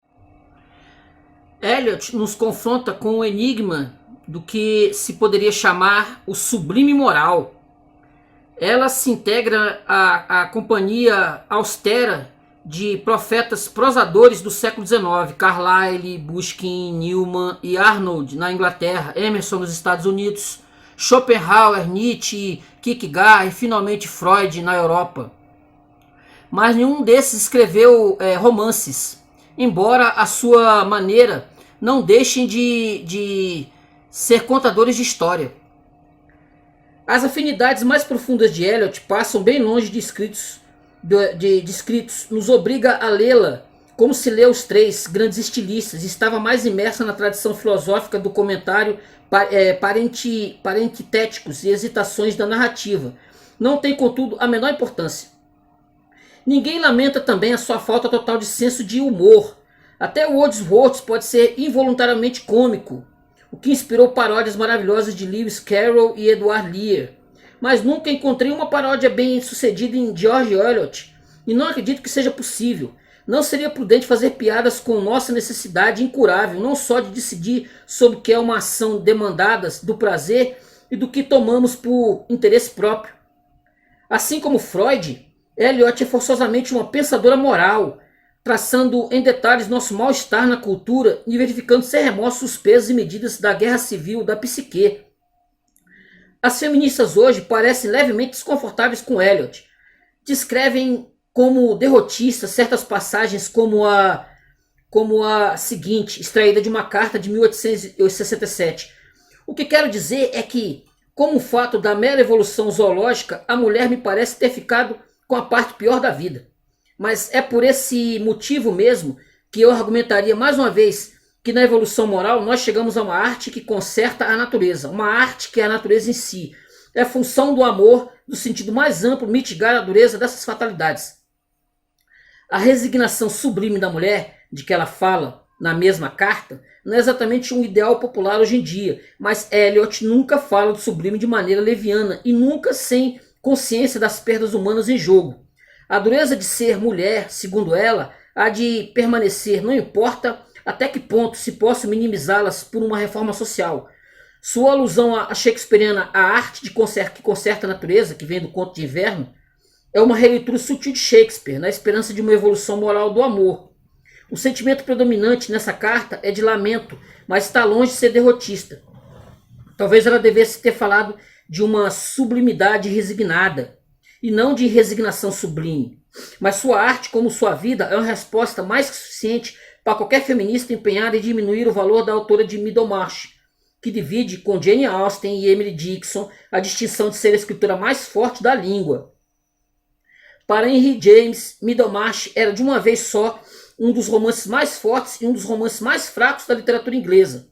Eliot nos confronta com o enigma do que se poderia chamar o sublime moral. Ela se integra à companhia austera de profetas prosadores do século XIX, Carlyle, Buskin, Newman e Arnold na Inglaterra, Emerson nos Estados Unidos, Schopenhauer, Nietzsche, Kierkegaard e finalmente Freud na Europa. Mas nenhum desses escreveu romances, embora a sua maneira não deixem de ser contadores de história. As afinidades mais profundas de Eliot passam bem longe de escritos, nos obriga a lê-la como se lê os três grandes estilistas, e estava mais imersa na tradição filosófica do comentário parentéticos e hesitações da narrativa. Não tem, contudo, a menor importância. Ninguém lamenta também a sua falta total de senso de humor. Até o Wordsworth pode ser involuntariamente cômico, o que inspirou paródias maravilhosas de Lewis Carroll e Edward Lear. Mas nunca encontrei uma paródia bem sucedida em George Eliot, e não acredito que seja possível. Não seria prudente fazer piadas com nossa necessidade incurável, não só de decidir sobre o que é uma ação demandadas do prazer e do que tomamos por interesse próprio. Assim como Freud, Eliot é forçosamente uma pensadora moral, traçando em detalhes nosso mal-estar na cultura e verificando sem remorso os pesos e medidas da guerra civil da psique. As feministas hoje parecem levemente desconfortáveis com Eliot. Descrevem como derrotista certas passagens como a seguinte, extraída de uma carta de 1867. O que quero dizer é que, como o fato da mera evolução zoológica, a mulher me parece ter ficado com a parte pior da vida. Mas é por esse motivo mesmo que eu argumentaria mais uma vez que na evolução moral nós chegamos a uma arte que conserta a natureza, uma arte que é a natureza em si. É função do amor, no sentido mais amplo, mitigar a dureza dessas fatalidades. A resignação sublime da mulher, de que ela fala na mesma carta, não é exatamente um ideal popular hoje em dia, mas Eliot nunca fala do sublime de maneira leviana e nunca sem consciência das perdas humanas em jogo. A dureza de ser mulher, segundo ela, há de permanecer, não importa até que ponto se possa minimizá-las por uma reforma social. Sua alusão à shakespeariana A Arte que conserta a natureza, que vem do Conto de Inverno, é uma releitura sutil de Shakespeare, na esperança de uma evolução moral do amor. O sentimento predominante nessa carta é de lamento, mas está longe de ser derrotista. Talvez ela devesse ter falado de uma sublimidade resignada, e não de resignação sublime. Mas sua arte, como sua vida, é uma resposta mais que suficiente para qualquer feminista empenhada em diminuir o valor da autora de Middlemarch, que divide com Jane Austen e Emily Dickinson a distinção de ser a escritora mais forte da língua. Para Henry James, Middlemarch era de uma vez só um dos romances mais fortes e um dos romances mais fracos da literatura inglesa.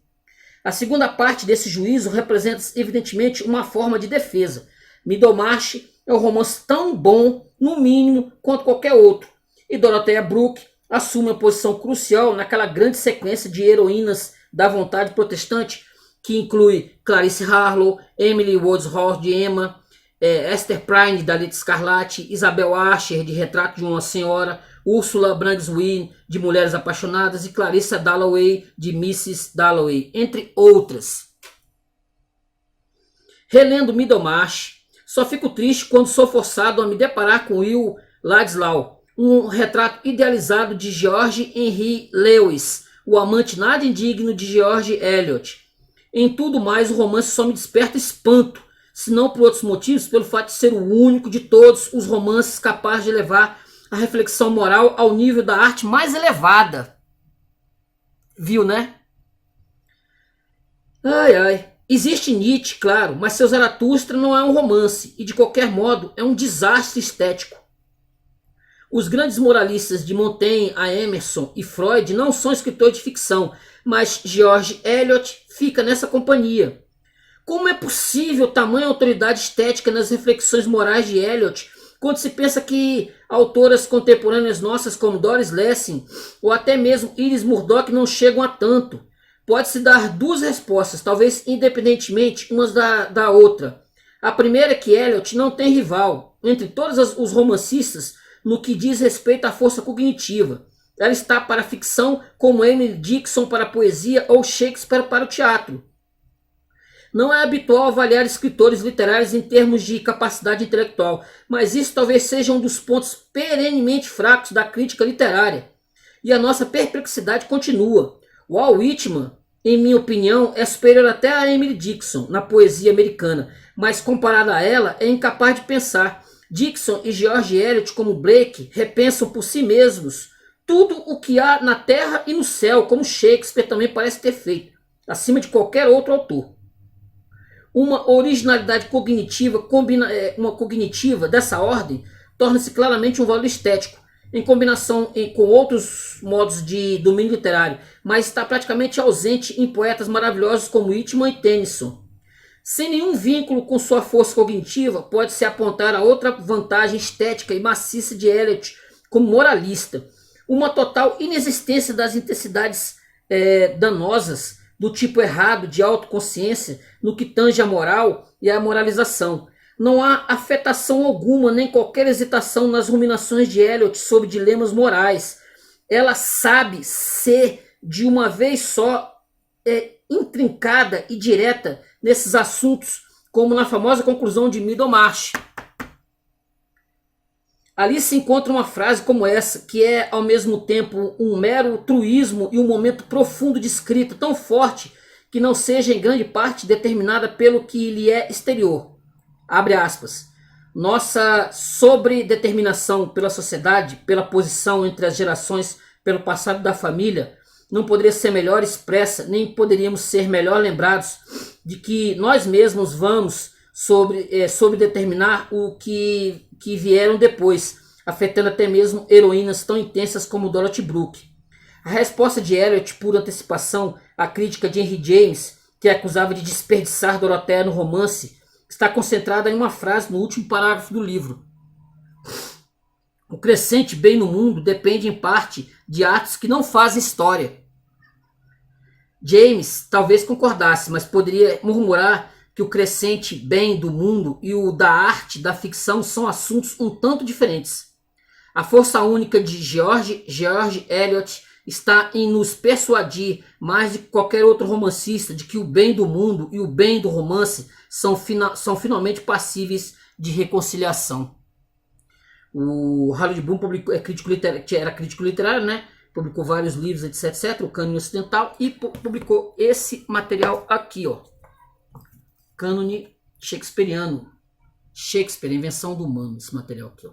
A segunda parte desse juízo representa evidentemente uma forma de defesa. Middlemarch é um romance tão bom, no mínimo, quanto qualquer outro. E Dorothea Brooke assume uma posição crucial naquela grande sequência de heroínas da vontade protestante, que inclui Clarice Harlow, Emily Wadsworth de Emma, Esther Prynne da Letra Escarlate, Isabel Archer de Retrato de uma Senhora, Ursula Brandeswin de Mulheres Apaixonadas e Clarissa Dalloway de Mrs. Dalloway, entre outras. Relendo Middlemarch, só fico triste quando sou forçado a me deparar com Will Ladislau, um retrato idealizado de George Henry Lewis, o amante nada indigno de George Eliot. Em tudo mais, o romance só me desperta espanto, se não por outros motivos, pelo fato de ser o único de todos os romances capaz de levar a reflexão moral ao nível da arte mais elevada. Viu, né? Ai, ai. Existe Nietzsche, claro, mas seu Zaratustra não é um romance e, de qualquer modo, é um desastre estético. Os grandes moralistas de Montaigne a Emerson e Freud não são escritores de ficção, mas George Eliot fica nessa companhia. Como é possível tamanha autoridade estética nas reflexões morais de Eliot, quando se pensa que autoras contemporâneas nossas como Doris Lessing ou até mesmo Iris Murdoch não chegam a tanto? Pode-se dar duas respostas, talvez independentemente umas da outra. A primeira é que Eliot não tem rival entre todos os romancistas no que diz respeito à força cognitiva. Ela está para a ficção como Emily Dickinson para a poesia ou Shakespeare para o teatro. Não é habitual avaliar escritores literários em termos de capacidade intelectual, mas isso talvez seja um dos pontos perenemente fracos da crítica literária. E a nossa perplexidade continua. Walt Whitman, em minha opinião, é superior até a Emily Dickinson na poesia americana, mas comparado a ela, é incapaz de pensar. Dickinson e George Eliot, como Blake, repensam por si mesmos tudo o que há na terra e no céu, como Shakespeare também parece ter feito, acima de qualquer outro autor. Uma originalidade cognitiva, uma cognitiva dessa ordem, torna-se claramente um valor estético, em combinação com outros modos de domínio literário, mas está praticamente ausente em poetas maravilhosos como Whitman e Tennyson. Sem nenhum vínculo com sua força cognitiva, pode-se apontar a outra vantagem estética e maciça de Eliot como moralista, uma total inexistência das intensidades danosas do tipo errado de autoconsciência no que tange a moral e a moralização. Não há afetação alguma nem qualquer hesitação nas ruminações de Eliot sobre dilemas morais. Ela sabe ser de uma vez só intrincada e direta nesses assuntos, como na famosa conclusão de Middlemarch. ali se encontra uma frase como essa, que é ao mesmo tempo um mero truísmo e um momento profundo de escrita tão forte que não seja em grande parte determinada pelo que lhe é exterior. Abre aspas. Nossa sobredeterminação pela sociedade, pela posição entre as gerações, pelo passado da família, não poderia ser melhor expressa, nem poderíamos ser melhor lembrados de que nós mesmos vamos sobre determinar o que vieram depois, afetando até mesmo heroínas tão intensas como Dorothy Brooke. A resposta de Eliot, por antecipação, à crítica de Henry James, que acusava de desperdiçar Dorothea no romance, está concentrada em uma frase no último parágrafo do livro. O crescente bem no mundo depende em parte de atos que não fazem história. James talvez concordasse, mas poderia murmurar que o crescente bem do mundo e o da arte da ficção são assuntos um tanto diferentes. A força única de George Eliot está em nos persuadir, mais de qualquer outro romancista, de que o bem do mundo e o bem do romance são finalmente passíveis de reconciliação. O Harold Bloom era crítico literário, né? Publicou vários livros, etc, o Cânone Ocidental, e publicou esse material aqui, ó. Cânone Shakespeariano. Shakespeare, a invenção do humano, esse material aqui, ó.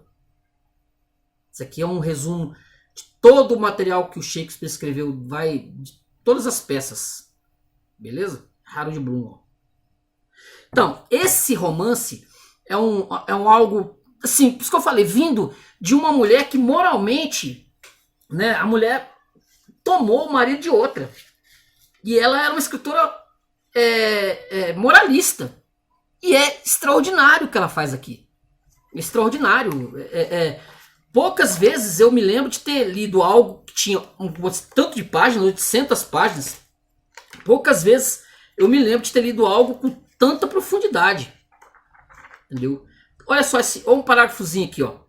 Isso aqui é um resumo de todo o material que o Shakespeare escreveu, de todas as peças. Beleza? Harold Bloom, ó. Então, esse romance é um algo, assim, por isso que eu falei, vindo de uma mulher que moralmente, né, a mulher tomou o marido de outra. E ela era uma escritora moralista. E é extraordinário o que ela faz aqui. Extraordinário. Poucas vezes eu me lembro de ter lido algo que tinha tanto de páginas, 800 páginas. Poucas vezes eu me lembro de ter lido algo com tanta profundidade. Entendeu? Olha só, olha um parágrafozinho aqui, ó.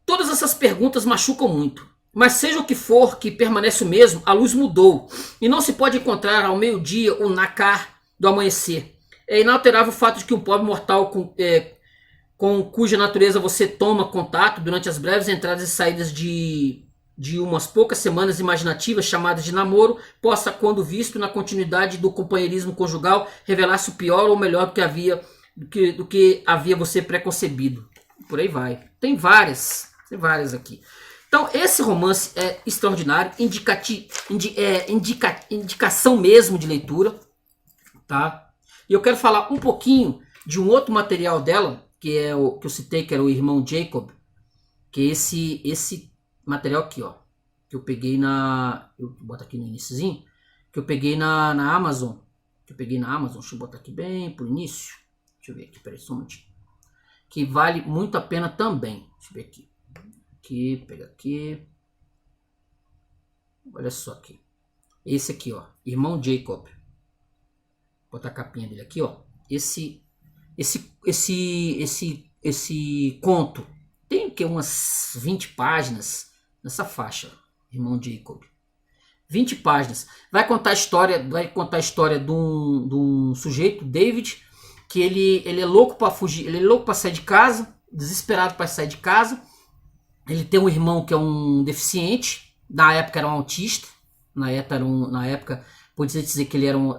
Todas essas perguntas machucam muito. Mas seja o que for que permanece o mesmo, a luz mudou. E não se pode encontrar ao meio-dia o nakar do amanhecer. É inalterável o fato de que um pobre mortal com cuja natureza você toma contato durante as breves entradas e saídas de umas poucas semanas imaginativas chamadas de namoro, possa, quando visto na continuidade do companheirismo conjugal, revelar-se o pior ou melhor do que havia você preconcebido. Por aí vai. Tem várias aqui. Então, esse romance é extraordinário, indicação mesmo de leitura, tá? E eu quero falar um pouquinho de um outro material dela, que é o que eu citei, que era o Irmão Jacob, que é esse material aqui, ó, que eu peguei eu boto aqui no iniciozinho, que eu peguei na Amazon, deixa eu botar aqui bem pro início, deixa eu ver aqui, peraí, só um minutinho, que vale muito a pena também, deixa eu ver aqui. Pega aqui. Olha só aqui. Esse aqui, ó. Irmão Jacob. Vou botar a capinha dele aqui, ó. Esse conto tem que umas 20 páginas nessa faixa, Irmão Jacob. 20 páginas. Vai contar a história de um sujeito, David, que ele é louco para fugir, ele é louco para sair de casa, desesperado para sair de casa. Ele tem um irmão que é um deficiente, na época era um autista, na época podia dizer que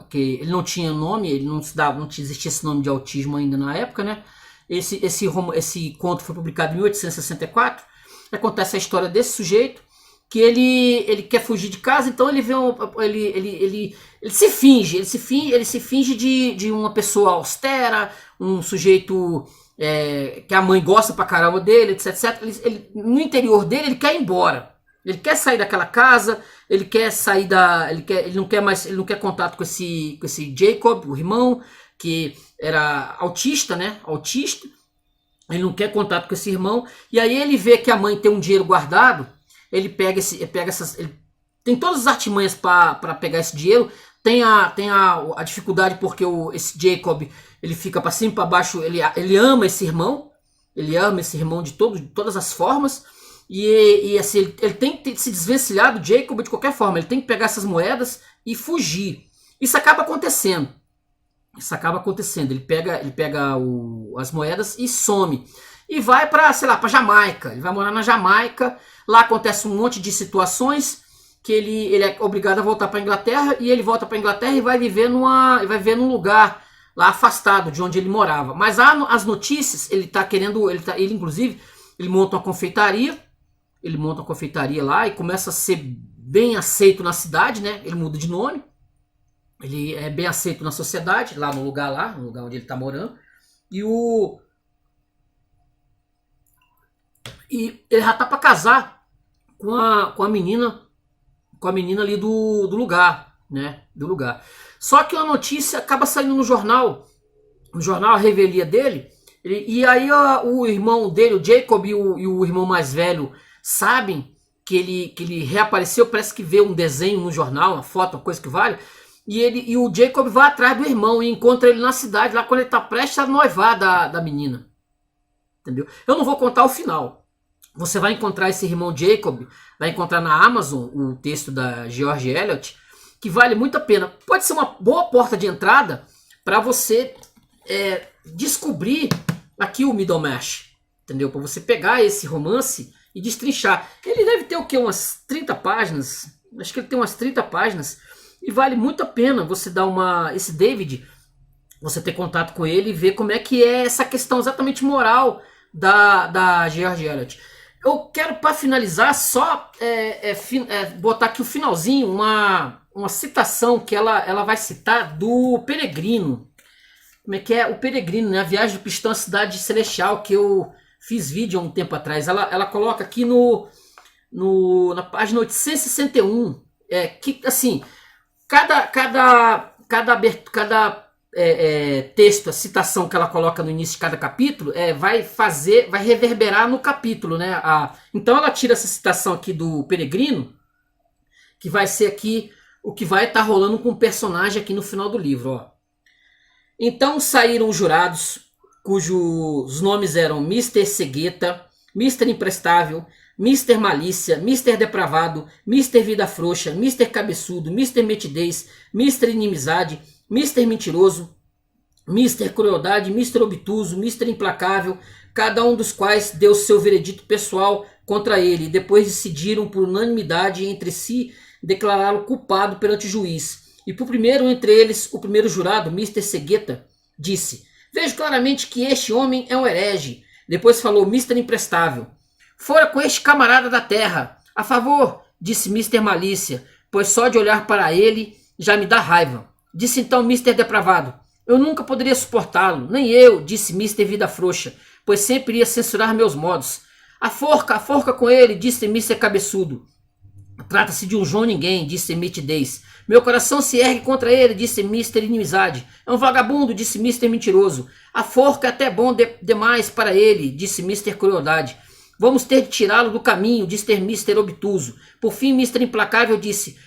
que ele não tinha nome, ele não existia esse nome de autismo ainda na época, né? Esse conto foi publicado em 1864. Acontece a história desse sujeito que ele quer fugir de casa, então ele vê ele se finge de uma pessoa austera, um sujeito que a mãe gosta pra caramba dele, etc. No interior dele ele quer ir embora. Ele quer sair daquela casa, ele não quer contato com esse Jacob, o irmão, que era autista, né? Autista. Ele não quer contato com esse irmão. E aí ele vê que a mãe tem um dinheiro guardado. Ele tem todas as artimanhas para pegar esse dinheiro. Tem a dificuldade porque esse Jacob, ele fica para cima e para baixo. Ele ama esse irmão. Ele ama esse irmão de todas as formas. E assim, ele tem que se desvencilhar do Jacob de qualquer forma. Ele tem que pegar essas moedas e fugir. Isso acaba acontecendo. Ele pega as moedas e some. e vai para, sei lá, para Jamaica. Ele vai morar na Jamaica. Lá acontece um monte de situações que ele é obrigado a voltar para Inglaterra, e ele volta para Inglaterra e vai viver num lugar lá afastado de onde ele morava. Mas as notícias, ele tá querendo, ele inclusive, ele monta uma confeitaria lá e começa a ser bem aceito na cidade, né? Ele muda de nome. Ele é bem aceito na sociedade, lá no lugar onde ele tá morando. E ele já tá para casar com a menina ali do lugar, né? Do lugar. Só que a notícia acaba saindo no jornal a revelia dele, e aí o irmão dele, o Jacob, e o irmão mais velho sabem que ele reapareceu, parece que vê um desenho no jornal, uma foto, uma coisa que vale, e o Jacob vai atrás do irmão e encontra ele na cidade, lá quando ele está prestes a noivar da menina. Entendeu? Eu não vou contar o final. Você vai encontrar esse irmão Jacob, vai encontrar na Amazon o texto da George Eliot, que vale muito a pena. Pode ser uma boa porta de entrada para você descobrir aqui o Middlemarch, entendeu? Para você pegar esse romance e destrinchar. Ele deve ter o quê? Umas 30 páginas? Acho que ele tem umas 30 páginas. E vale muito a pena você dar esse David, você ter contato com ele e ver como é que é essa questão exatamente moral da George Eliot. Eu quero, para finalizar, só botar aqui o finalzinho, uma citação que ela vai citar do Peregrino. Como é que é? O Peregrino, né? A Viagem do Pistão à Cidade Celestial, que eu fiz vídeo há um tempo atrás. Ela coloca aqui na página 861, que assim, cada texto, a citação que ela coloca no início de cada capítulo vai reverberar no capítulo, né? Então ela tira essa citação aqui do Peregrino, que vai ser aqui o que vai estar rolando com o personagem aqui no final do livro, ó. Então saíram os jurados, cujos nomes eram Mr. Cegueta, Mr. Imprestável, Mr. Malícia, Mr. Depravado, Mr. Vida Frouxa, Mr. Cabeçudo, Mr. Metidez, Mr. Inimizade, Mr. Mentiroso, Mr. Crueldade, Mr. Obtuso, Mr. Implacável, cada um dos quais deu seu veredito pessoal contra ele, e depois decidiram por unanimidade entre si declará-lo culpado perante o juiz. E por primeiro entre eles, o primeiro jurado, Mr. Cegueta, disse: vejo claramente que este homem é um herege. Depois falou Mr. Imprestável: fora com este camarada da terra. A favor, disse Mr. Malícia, pois só de olhar para ele já me dá raiva. Disse então Mr. Depravado: eu nunca poderia suportá-lo, nem eu, disse Mr. Vida Frouxa, pois sempre ia censurar meus modos. A forca com ele, disse Mr. Cabeçudo. Trata-se de um João Ninguém, disse Metidez. Meu coração se ergue contra ele, disse Mr. Inimizade. É um vagabundo, disse Mr. Mentiroso. A forca é até bom demais para ele, disse Mr. Crueldade. Vamos ter de tirá-lo do caminho, disse Mr. Obtuso. Por fim, Mr. Implacável disse: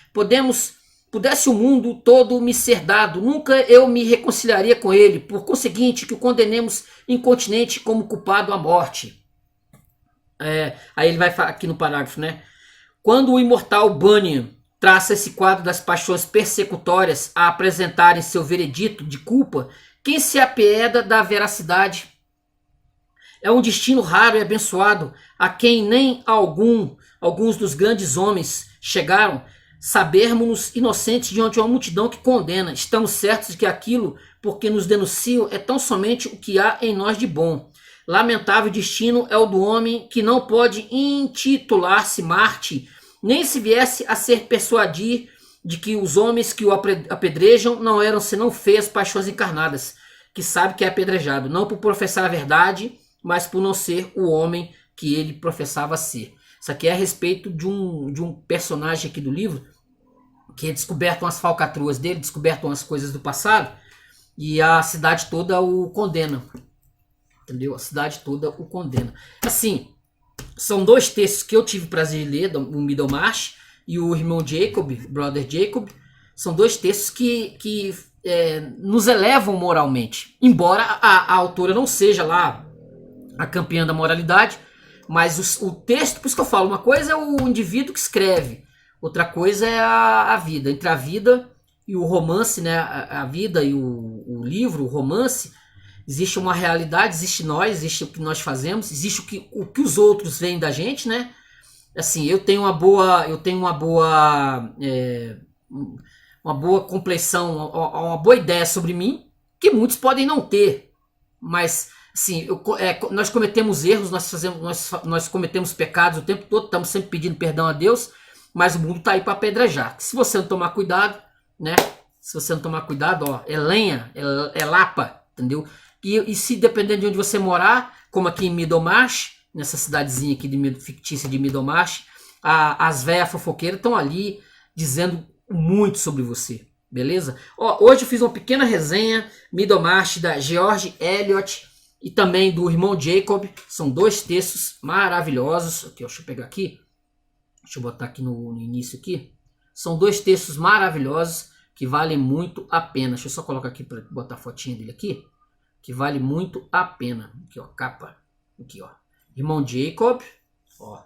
pudesse o mundo todo me ser dado, nunca eu me reconciliaria com ele, por conseguinte que o condenemos incontinente como culpado à morte. Aí ele vai aqui no parágrafo, né? Quando o imortal Bunyan traça esse quadro das paixões persecutórias a apresentarem seu veredito de culpa, quem se apieda da veracidade? É um destino raro e abençoado, a quem nem alguns dos grandes homens chegaram. Sabermos-nos inocentes diante de uma multidão que condena. Estamos certos de que aquilo porque nos denunciam é tão somente o que há em nós de bom. Lamentável destino é o do homem que não pode intitular-se Marte, nem se viesse a ser persuadir de que os homens que o apedrejam não eram senão feias paixões encarnadas, que sabe que é apedrejado, não por professar a verdade, mas por não ser o homem que ele professava ser. Isso aqui é a respeito de um personagem aqui do livro, que é descoberto umas falcatruas dele, descoberto umas coisas do passado, e a cidade toda o condena. Entendeu? A cidade toda o condena. Assim, são dois textos que eu tive prazer de ler, o Middlemarch e o irmão Jacob, Brother Jacob. São dois textos que nos elevam moralmente. Embora a autora não seja lá a campeã da moralidade, mas o texto, por isso que eu falo, uma coisa é o indivíduo que escreve, outra coisa é a vida. Entre a vida e o romance, né, a vida e o livro, o romance, Existe uma realidade, existe nós, existe o que nós fazemos, existe o que os outros veem da gente, né? Assim, eu tenho uma boa compleição, uma boa ideia sobre mim, que muitos podem não ter. Mas, assim, nós cometemos erros, nós cometemos pecados o tempo todo, estamos sempre pedindo perdão a Deus, mas o mundo está aí para apedrejar. Se você não tomar cuidado, né? Se você não tomar cuidado, ó, é lenha, é lapa, entendeu? E se dependendo de onde você morar, como aqui em Middlemarch, nessa cidadezinha aqui fictícia de Middlemarch, as velhas fofoqueiras estão ali dizendo muito sobre você, beleza? Ó, hoje eu fiz uma pequena resenha, Middlemarch, da George Eliot e também do irmão Jacob. São 2 textos maravilhosos. Aqui, ó, deixa eu pegar aqui. Deixa eu botar aqui no início aqui. São 2 textos maravilhosos que valem muito a pena. Deixa eu só colocar aqui para botar a fotinha dele aqui. Que vale muito a pena. Aqui, ó, capa. Aqui, ó. Irmão Jacob, ó,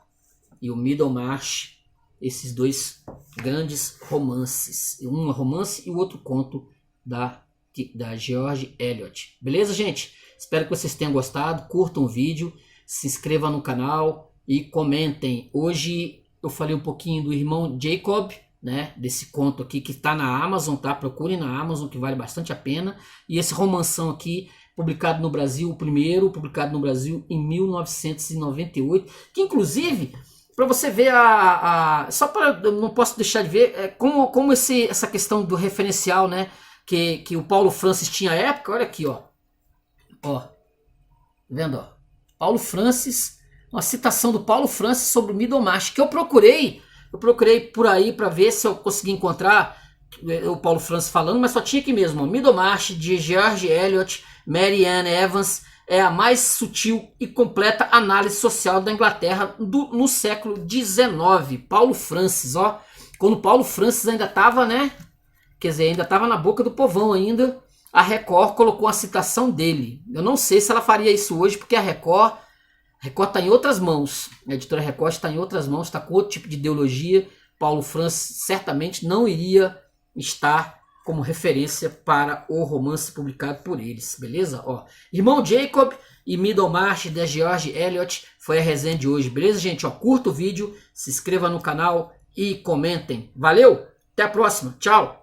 e o Middlemarch. Esses 2 grandes romances. Um romance e o outro conto da George Eliot. Beleza, gente? Espero que vocês tenham gostado. Curtam o vídeo, se inscrevam no canal e comentem. Hoje eu falei um pouquinho do irmão Jacob, né? Desse conto aqui que está na Amazon, tá? Procurem na Amazon, que vale bastante a pena. E esse romanção aqui, publicado no Brasil, o primeiro publicado no Brasil em 1998, que inclusive, para você ver só para, eu não posso deixar de ver como essa questão do referencial, né, que o Paulo Francis tinha à época. Olha aqui, ó, vendo, ó, Paulo Francis, uma citação do Paulo Francis sobre o Middlemarch, que eu procurei por aí para ver se eu consegui encontrar o Paulo Francis falando, mas só tinha aqui mesmo, ó, Middlemarch, de George Eliot, Mary Ann Evans, é a mais sutil e completa análise social da Inglaterra no século XIX. Paulo Francis, ó, quando Paulo Francis ainda estava, né, quer dizer, ainda estava na boca do povão ainda, a Record colocou a citação dele. Eu não sei se ela faria isso hoje, porque a Record está em outras mãos, a editora Record está em outras mãos, está com outro tipo de ideologia. Paulo Francis certamente não iria estar como referência para o romance publicado por eles, beleza? Ó, Irmão Jacob e Middlemarch, da George Eliot, foi a resenha de hoje, beleza, gente? Ó, curta o vídeo, se inscreva no canal e comentem. Valeu, até a próxima, tchau!